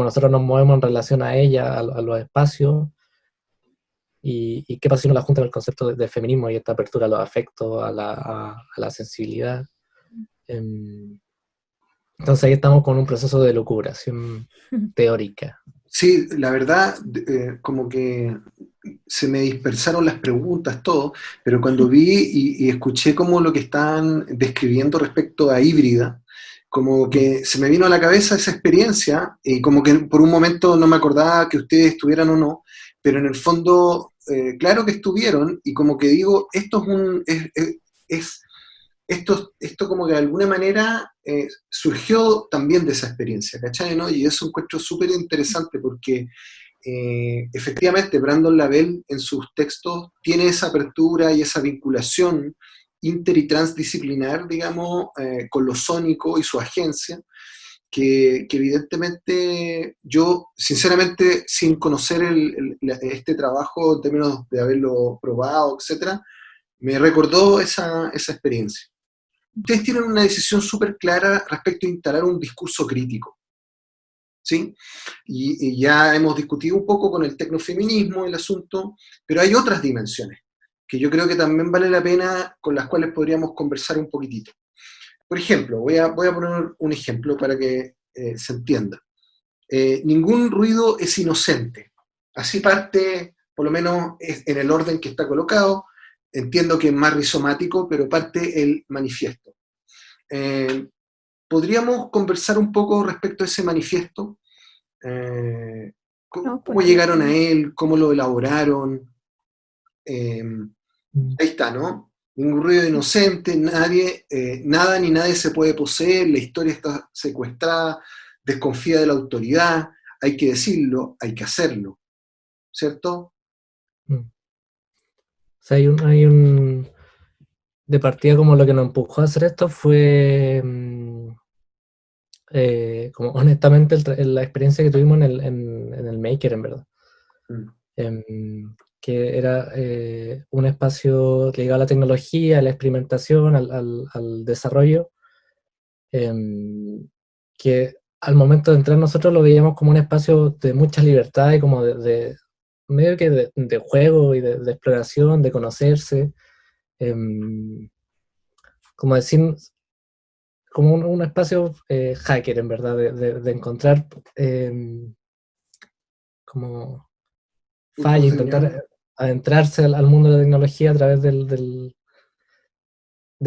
nosotros nos movemos en relación a ella, a los espacios, y qué pasa si uno la junta con el concepto de feminismo y esta apertura a los afectos, a la sensibilidad. Entonces ahí estamos con un proceso de lucubración teórica. Sí, la verdad, como que se me dispersaron las preguntas, todo, pero cuando vi y escuché como lo que estaban describiendo respecto a híbrida, como que se me vino a la cabeza esa experiencia, y como que por un momento no me acordaba que ustedes estuvieran o no, pero en el fondo, claro que estuvieron, y como que digo, esto como que de alguna manera surgió también de esa experiencia, ¿cachai? ¿No? Y eso encuentro súper interesante porque efectivamente Brandon Lavelle en sus textos tiene esa apertura y esa vinculación inter y transdisciplinar, digamos, con lo sónico y su agencia, que evidentemente yo, sinceramente, sin conocer este trabajo en términos de haberlo probado, etcétera, me recordó esa experiencia. Ustedes tienen una decisión súper clara respecto a instalar un discurso crítico, ¿sí? Y ya hemos discutido un poco con el tecnofeminismo el asunto, pero hay otras dimensiones que yo creo que también vale la pena, con las cuales podríamos conversar un poquitito. Por ejemplo, voy a poner un ejemplo para que se entienda. Ningún ruido es inocente. Así parte, por lo menos en el orden que está colocado. Entiendo que es más rizomático, pero parte el manifiesto. ¿Podríamos conversar un poco respecto a ese manifiesto? ¿Cómo llegaron a él? ¿Cómo lo elaboraron? Ahí está, ¿no? Ningún ruido inocente, nada ni nadie se puede poseer, la historia está secuestrada, desconfía de la autoridad, hay que decirlo, hay que hacerlo, ¿cierto? O sea, de partida como lo que nos empujó a hacer esto fue como honestamente la experiencia que tuvimos en el Maker, en verdad. Que era un espacio ligado a la tecnología, a la experimentación, al desarrollo, que al momento de entrar nosotros lo veíamos como un espacio de mucha libertad y como medio que de juego y de exploración, de conocerse, como decir, como un espacio hacker, en verdad, de encontrar como falla, Puntos de intentar unión. adentrarse al mundo de la tecnología a través de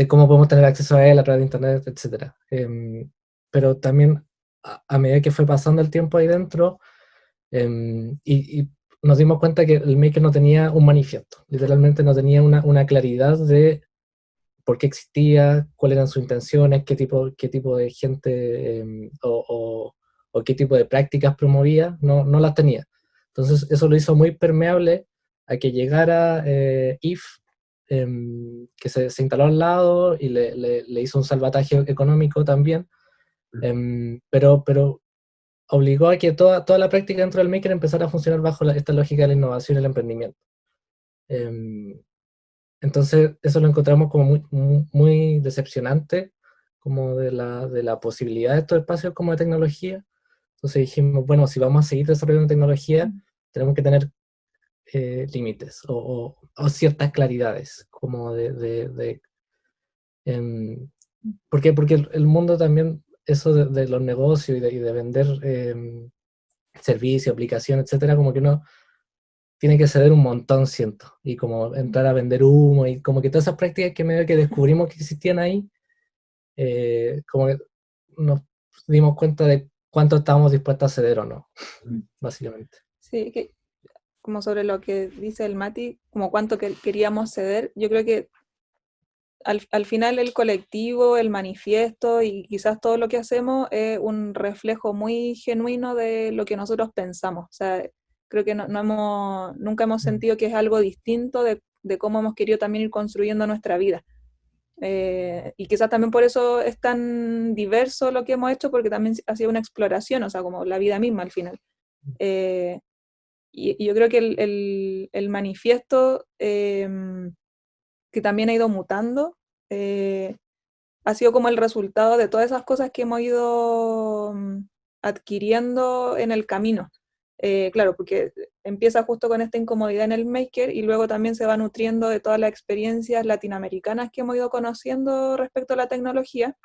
cómo podemos tener acceso a él a través de internet, etc. Pero también a medida que fue pasando el tiempo ahí dentro, y nos dimos cuenta que el Maker no tenía un manifiesto, literalmente no tenía una claridad de por qué existía, cuáles eran sus intenciones, qué tipo de gente o qué tipo de prácticas promovía, no las tenía. Entonces eso lo hizo muy permeable a que llegara IF, que se instaló al lado y le hizo un salvataje económico también, pero obligó a que toda la práctica dentro del Maker empezara a funcionar bajo esta lógica de la innovación y el emprendimiento. Entonces, eso lo encontramos como muy decepcionante, como de la posibilidad de estos espacios como de tecnología. Entonces dijimos, bueno, si vamos a seguir desarrollando tecnología, tenemos que tener límites o ciertas claridades, como ¿por qué? Porque el mundo también, eso de los negocios y de vender servicios, aplicaciones, etcétera, como que no tiene que ceder un montón, siento, y como entrar a vender humo, y como que todas esas prácticas que medio que descubrimos que existían ahí, como que nos dimos cuenta de cuánto estábamos dispuestos a ceder o no, básicamente. Sí, que como sobre lo que dice el Mati, como cuánto queríamos ceder, yo creo que al final el colectivo, el manifiesto y quizás todo lo que hacemos es un reflejo muy genuino de lo que nosotros pensamos. O sea, creo que nunca hemos sentido que es algo distinto de cómo hemos querido también ir construyendo nuestra vida. Y quizás también por eso es tan diverso lo que hemos hecho, porque también ha sido una exploración, o sea, como la vida misma al final. Y yo creo que el manifiesto, que también ha ido mutando, ha sido como el resultado de todas esas cosas que hemos ido adquiriendo en el camino. Claro, porque empieza justo con esta incomodidad en el maker y luego también se va nutriendo de todas las experiencias latinoamericanas que hemos ido conociendo respecto a la tecnología.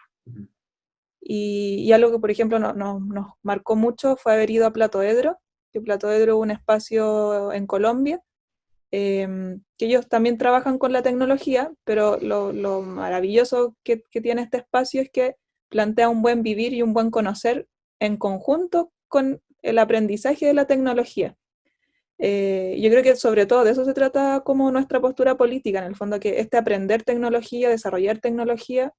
Y algo que, por ejemplo, nos marcó mucho fue haber ido a Platoedro, que Platoedro es un espacio en Colombia, que ellos también trabajan con la tecnología, pero lo maravilloso que tiene este espacio es que plantea un buen vivir y un buen conocer en conjunto con el aprendizaje de la tecnología. Yo creo que sobre todo de eso se trata como nuestra postura política, en el fondo, que este aprender tecnología, desarrollar tecnología,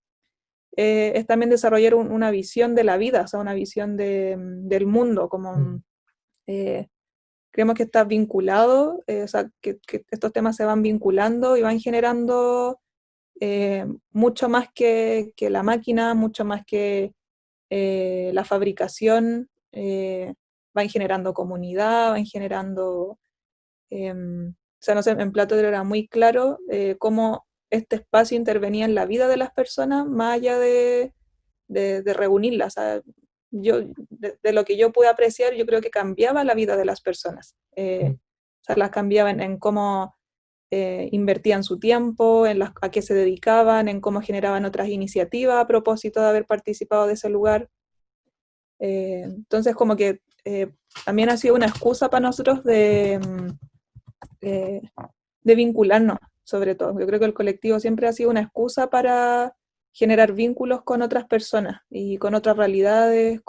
es también desarrollar una visión de la vida, o sea, una visión del mundo, como creemos que está vinculado, o sea, que estos temas se van vinculando y van generando mucho más que la máquina, mucho más que la fabricación, van generando comunidad, van generando, o sea, no sé, en Platero era muy claro cómo este espacio intervenía en la vida de las personas, más allá de reunirlas. O sea, de lo que yo pude apreciar, yo creo que cambiaba la vida de las personas. O sea, las cambiaba en cómo invertían su tiempo, a qué se dedicaban, en cómo generaban otras iniciativas a propósito de haber participado de ese lugar. Entonces, como que también ha sido una excusa para nosotros de vincularnos, sobre todo. Yo creo que el colectivo siempre ha sido una excusa para generar vínculos con otras personas y con otras realidades,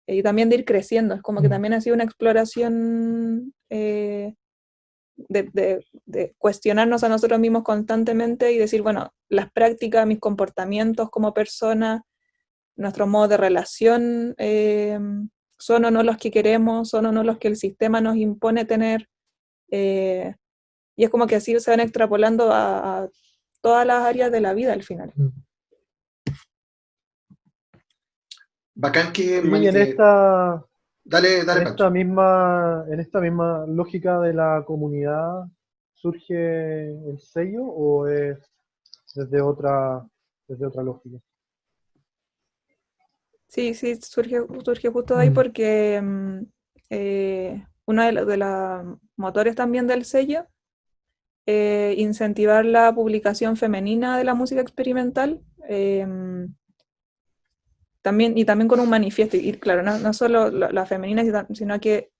y también de ir creciendo. Es como que también ha sido una exploración de cuestionarnos a nosotros mismos constantemente y decir, bueno, las prácticas, mis comportamientos como persona, nuestros modos de relación, son o no los que queremos, son o no los que el sistema nos impone tener. Y es como que así se van extrapolando a todas las áreas de la vida al final. Bacán que... Y en esta, Dale, dale, Pancho. en esta misma lógica de la comunidad surge el sello o es desde otra lógica. Sí, sí, surge justo de ahí porque uno de los motores también del sello, incentivar la publicación femenina de la música experimental, también con un manifiesto, y claro, no solo la femenina, sino que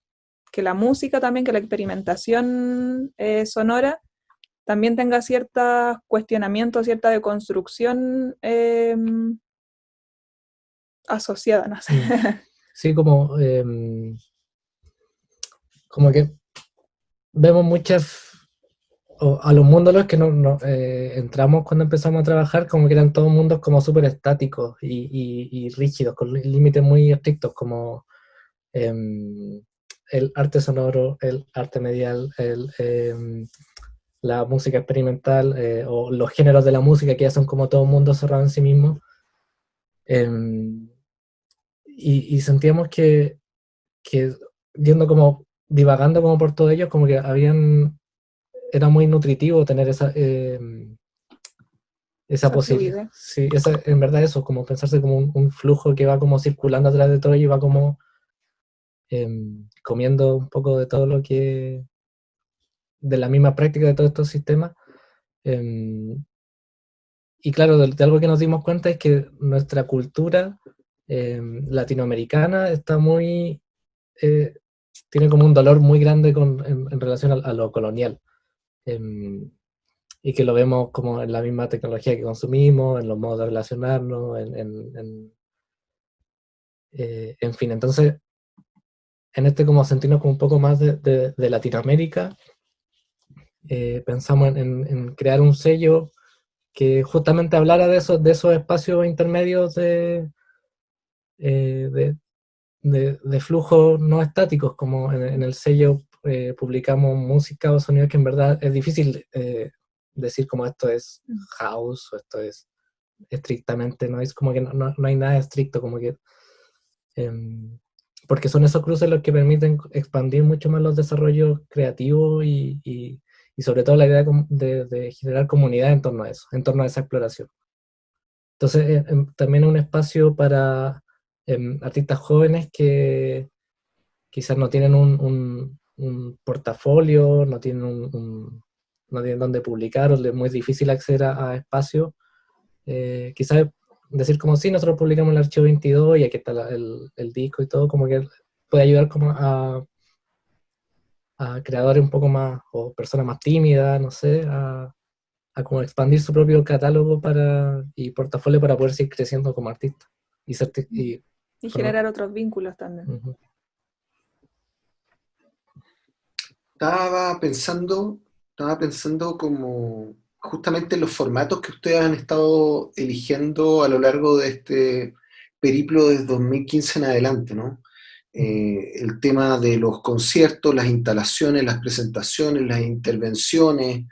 la música también, que la experimentación sonora también tenga ciertos cuestionamientos, cierta deconstrucción asociada, no sé. Sí, como que vemos muchas, a los mundos a los que entramos cuando empezamos a trabajar, como que eran todos mundos como súper estáticos y rígidos, con límites muy estrictos, como el arte sonoro, el arte medial, la música experimental, o los géneros de la música, que ya son como todo un mundo cerrado en sí mismo. Y sentíamos que yendo como divagando como por todo ello, como que era muy nutritivo tener esa posibilidad. Sí, en verdad eso, como pensarse como un flujo que va como circulando a través de todo ello y va como comiendo un poco de todo lo que, de la misma práctica de todos estos sistemas. Y claro, de algo que nos dimos cuenta es que nuestra cultura latinoamericana está tiene como un dolor muy grande en relación a lo colonial. Y que lo vemos como en la misma tecnología que consumimos, en los modos de relacionarnos, en fin. Entonces, en este como sentirnos como un poco más de Latinoamérica, pensamos en crear un sello que justamente hablara de esos espacios intermedios de flujos no estáticos, como en el sello publicamos música o sonidos que en verdad es difícil decir como esto es house o esto es estrictamente, no es como que no hay nada estricto, como que porque son esos cruces los que permiten expandir mucho más los desarrollos creativos y sobre todo la idea de generar comunidad en torno a eso, en torno a esa exploración. Entonces, también es un espacio para artistas jóvenes que quizás no tienen un portafolio, no tienen no tienen dónde publicar, o les es muy difícil acceder a espacios. Quizás decir como sí, nosotros publicamos el archivo 22 y aquí está el disco y todo, como que puede ayudar como a creadores un poco más, o personas más tímidas, no sé, a como expandir su propio catálogo y portafolio para poder seguir creciendo como artista. Y generar otros vínculos también. Uh-huh. Estaba pensando como justamente en los formatos que ustedes han estado eligiendo a lo largo de este periplo desde 2015 en adelante, ¿no? El tema de los conciertos, las instalaciones, las presentaciones, las intervenciones,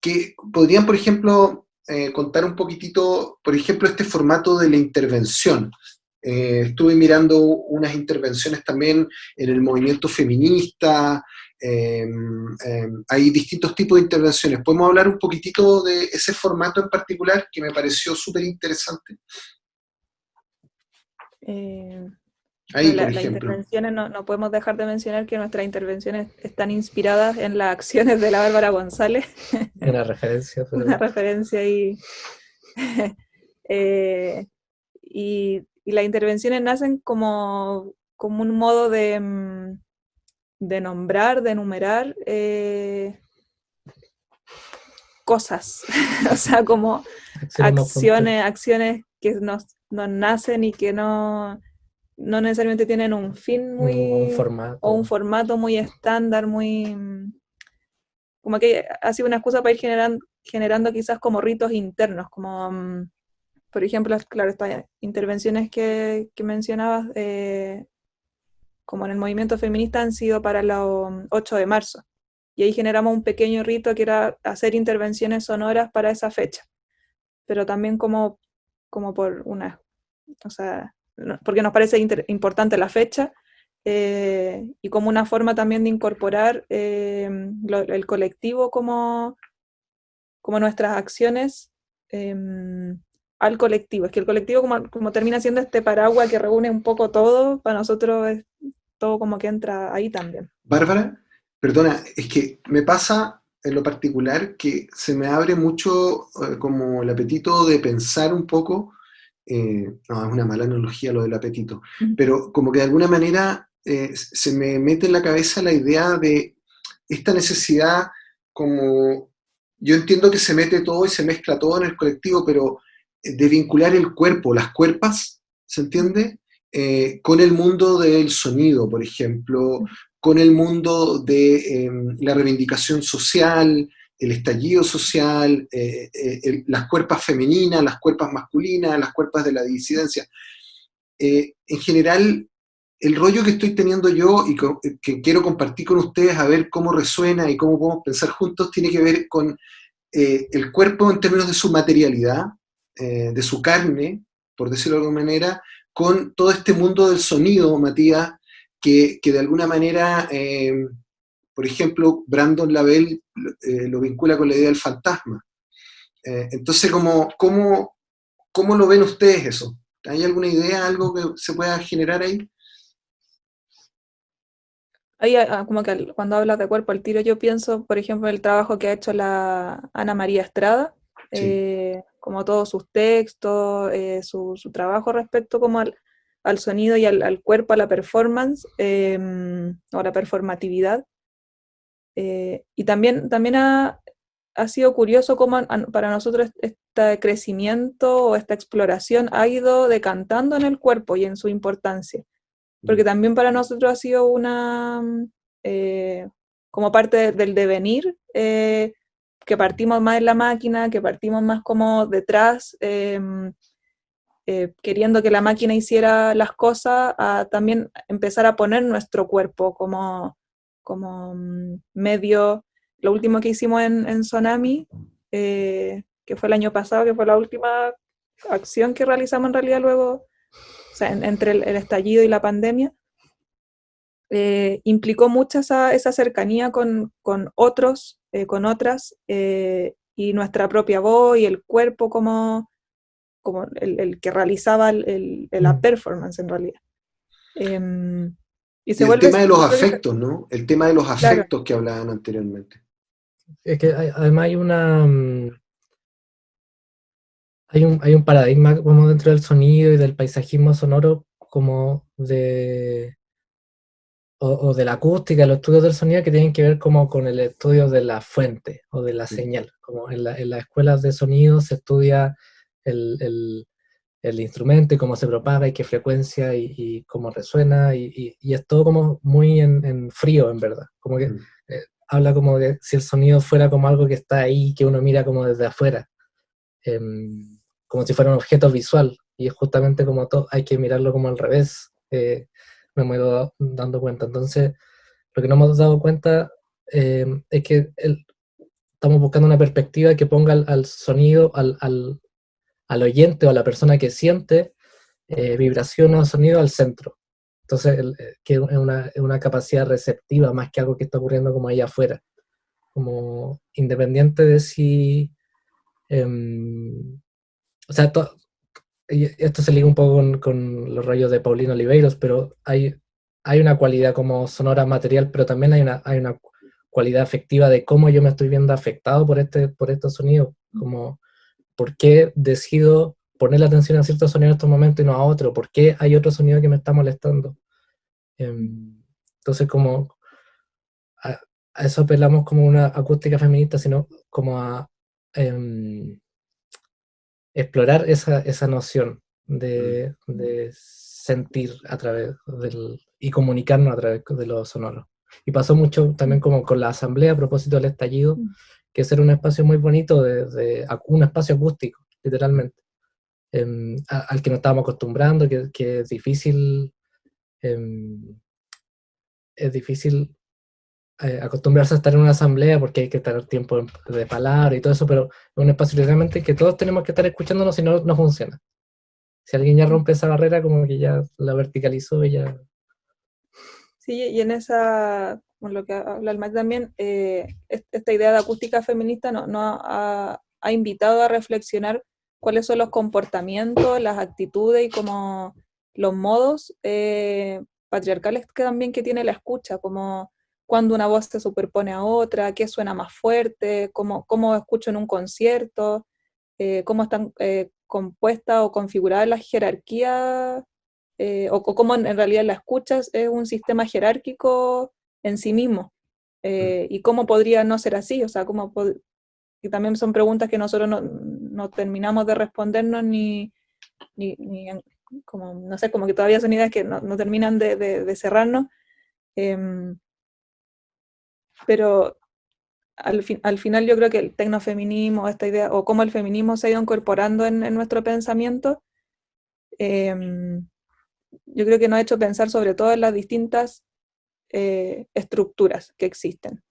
que podrían, por ejemplo, contar un poquitito, por ejemplo, este formato de la intervención. Estuve mirando unas intervenciones también en el movimiento feminista, hay distintos tipos de intervenciones. ¿Podemos hablar un poquitito de ese formato en particular que me pareció súper interesante? Ahí, por las ejemplo. intervenciones, no podemos dejar de mencionar que nuestras intervenciones están inspiradas en las acciones de la Bárbara González. Una referencia. Pero... Una referencia ahí. Y las intervenciones nacen como un modo de nombrar, de enumerar cosas, o sea, como acciones que nos nacen y que no necesariamente tienen un fin formato. o un formato muy estándar, muy como que ha sido una excusa para ir generando quizás como ritos internos, como por ejemplo, claro, estas intervenciones que mencionabas como en el movimiento feminista han sido para el 8 de marzo. Y ahí generamos un pequeño rito que era hacer intervenciones sonoras para esa fecha. Pero también como por una o sea, porque nos parece importante la fecha, y como una forma también de incorporar el colectivo como nuestras acciones al colectivo. Es que el colectivo como termina siendo este paraguas que reúne un poco todo, para nosotros es todo como que entra ahí también. Bárbara, perdona, es que me pasa en lo particular que se me abre mucho como el apetito de pensar un poco, no, es una mala analogía lo del apetito, pero como que de alguna manera se me mete en la cabeza la idea de esta necesidad como, yo entiendo que se mete todo y se mezcla todo en el colectivo, pero de vincular el cuerpo, las cuerpas, ¿se entiende? Con el mundo del sonido, por ejemplo, con el mundo de la reivindicación social, el estallido social, las cuerpas femeninas, las cuerpas masculinas, las cuerpas de la disidencia. En general, el rollo que estoy teniendo yo y que quiero compartir con ustedes a ver cómo resuena y cómo podemos pensar juntos, tiene que ver con el cuerpo en términos de su materialidad, de su carne, por decirlo de alguna manera, con todo este mundo del sonido, Matías, que de alguna manera, por ejemplo, Brandon Lavelle lo vincula con la idea del fantasma. Entonces, ¿cómo lo ven ustedes eso? ¿Hay alguna idea, algo que se pueda generar ahí? Ahí, como que cuando hablas de cuerpo al tiro, yo pienso, por ejemplo, en el trabajo que ha hecho la Ana María Estrada, Sí. como todos sus textos, su trabajo respecto como al sonido y al cuerpo, a la performance, o la performatividad. Y también ha sido curioso cómo para nosotros este crecimiento o esta exploración ha ido decantando en el cuerpo y en su importancia. Porque también para nosotros ha sido como parte del devenir, que partimos más en la máquina, que partimos más como detrás, queriendo que la máquina hiciera las cosas, a también empezar a poner nuestro cuerpo como medio. Lo último que hicimos en Tsunami, que fue el año pasado, que fue la última acción que realizamos en realidad luego, o sea, entre el estallido y la pandemia, implicó mucha esa cercanía con otros, con otras, y nuestra propia voz y el cuerpo como el que realizaba la performance en realidad. Y se Y el vuelve, tema de los yo creo que, afectos, ¿no? El tema de los claro, afectos que hablaban anteriormente. Es que además hay un paradigma como dentro del sonido y del paisajismo sonoro como o de la acústica, los estudios del sonido que tienen que ver como con el estudio de la fuente o de la señal. Como en las escuelas de sonido se estudia el instrumento y cómo se propaga y qué frecuencia y cómo resuena y es todo como muy en frío, en verdad. Como que habla como de si el sonido fuera como algo que está ahí, que uno mira como desde afuera, como si fuera un objeto visual, y es justamente como todo, hay que mirarlo como al revés, me hemos ido dando cuenta. Entonces, lo que no hemos dado cuenta es que estamos buscando una perspectiva que ponga al sonido, al oyente o a la persona que siente vibración o sonido al centro. Entonces, que es una capacidad receptiva más que algo que está ocurriendo como ahí afuera. Como independiente de si... o sea, y esto se liga un poco con los rollos de Paulino Oliveiros, pero hay una cualidad como sonora material, pero también hay una cualidad afectiva de cómo yo me estoy viendo afectado por estos sonidos, como por qué decido poner la atención a ciertos sonidos en estos momentos y no a otro, por qué hay otro sonido que me está molestando. Entonces, como a eso apelamos como una acústica feminista, sino como a explorar esa noción de sentir a través y comunicarnos a través de lo sonoro. Y pasó mucho también como con la asamblea a propósito del estallido, que ese era un espacio muy bonito, un espacio acústico, literalmente, al que nos estábamos acostumbrando, que es difícil acostumbrarse a estar en una asamblea porque hay que tener tiempo de palabra y todo eso, pero es un espacio literalmente que todos tenemos que estar escuchándonos si no, no funciona. Si alguien ya rompe esa barrera, como que ya la verticalizó y ya... Sí, y en esa, con lo que habla el Mac también, esta idea de acústica feminista ha invitado a reflexionar cuáles son los comportamientos, las actitudes y como los modos patriarcales que también que tiene la escucha, como cuando una voz se superpone a otra, qué suena más fuerte, cómo escucho en un concierto, cómo están compuestas o configuradas las jerarquías, o cómo en realidad la escuchas es un sistema jerárquico en sí mismo, y cómo podría no ser así, o sea, y también son preguntas que nosotros no terminamos de respondernos como, no sé, como que todavía son ideas que no terminan de cerrarnos, pero al final yo creo que el tecnofeminismo, esta idea, o cómo el feminismo se ha ido incorporando en nuestro pensamiento, yo creo que nos ha hecho pensar sobre todo en las distintas estructuras que existen.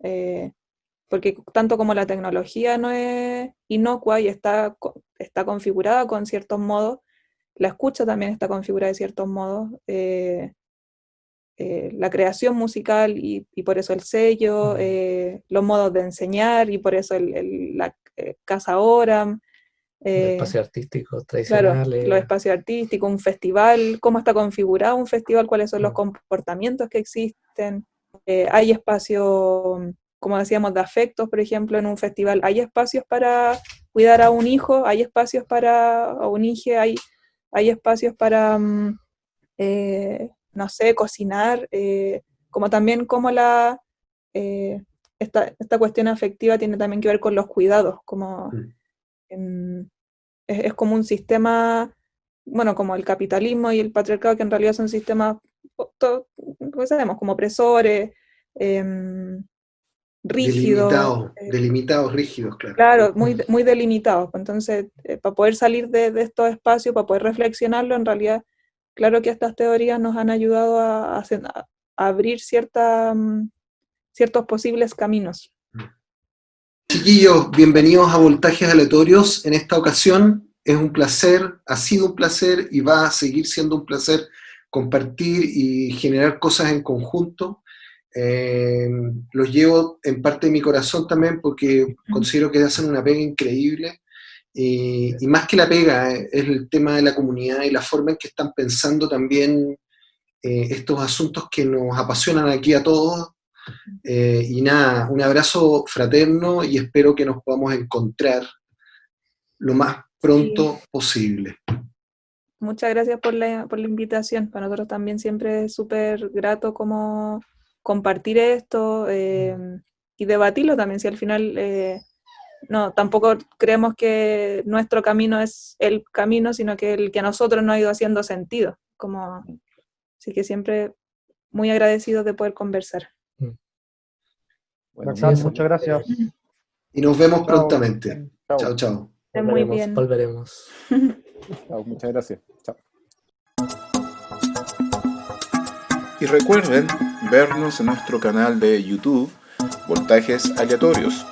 Porque tanto como la tecnología no es inocua y está configurada con ciertos modos, la escucha también está configurada de ciertos modos, la creación musical y por eso el sello, los modos de enseñar y por eso la Casa Oram, Los espacios artísticos claro, tradicionales. los espacios artísticos, un festival, cómo está configurado un festival, cuáles son los comportamientos que existen. Hay espacios, como decíamos, de afectos, por ejemplo, en un festival. Hay espacios para cuidar a un hijo, hay espacios para un hijo, hay espacios para, no sé, cocinar, como también como esta cuestión afectiva tiene también que ver con los cuidados, como... Es como un sistema, bueno, como el capitalismo y el patriarcado, que en realidad son sistemas, pues sabemos, como opresores, rígidos. Delimitados, rígidos, claro. Claro, muy delimitados. Entonces, para poder salir de estos espacios, para poder reflexionarlo, en realidad, claro que estas teorías nos han ayudado a abrir ciertos posibles caminos. Chiquillos, bienvenidos a Voltajes Aleatorios. En esta ocasión es un placer, ha sido un placer y va a seguir siendo un placer compartir y generar cosas en conjunto. Los llevo en parte de mi corazón también porque considero que hacen una pega increíble. Y más que la pega, es el tema de la comunidad y la forma en que están pensando también estos asuntos que nos apasionan aquí a todos. Y nada, un abrazo fraterno y espero que nos podamos encontrar lo más pronto posible. Muchas gracias por la invitación. Para nosotros también siempre es súper grato como compartir esto y debatirlo también, si al final tampoco creemos que nuestro camino es el camino, sino que el que a nosotros nos ha ido haciendo sentido. Así que siempre muy agradecidos de poder conversar. Bueno, muchas gracias. Y nos vemos prontamente. Chao, chao. Muy bien. Volveremos. Chao, muchas gracias. Chao. Y recuerden vernos en nuestro canal de YouTube, Voltajes Aleatorios.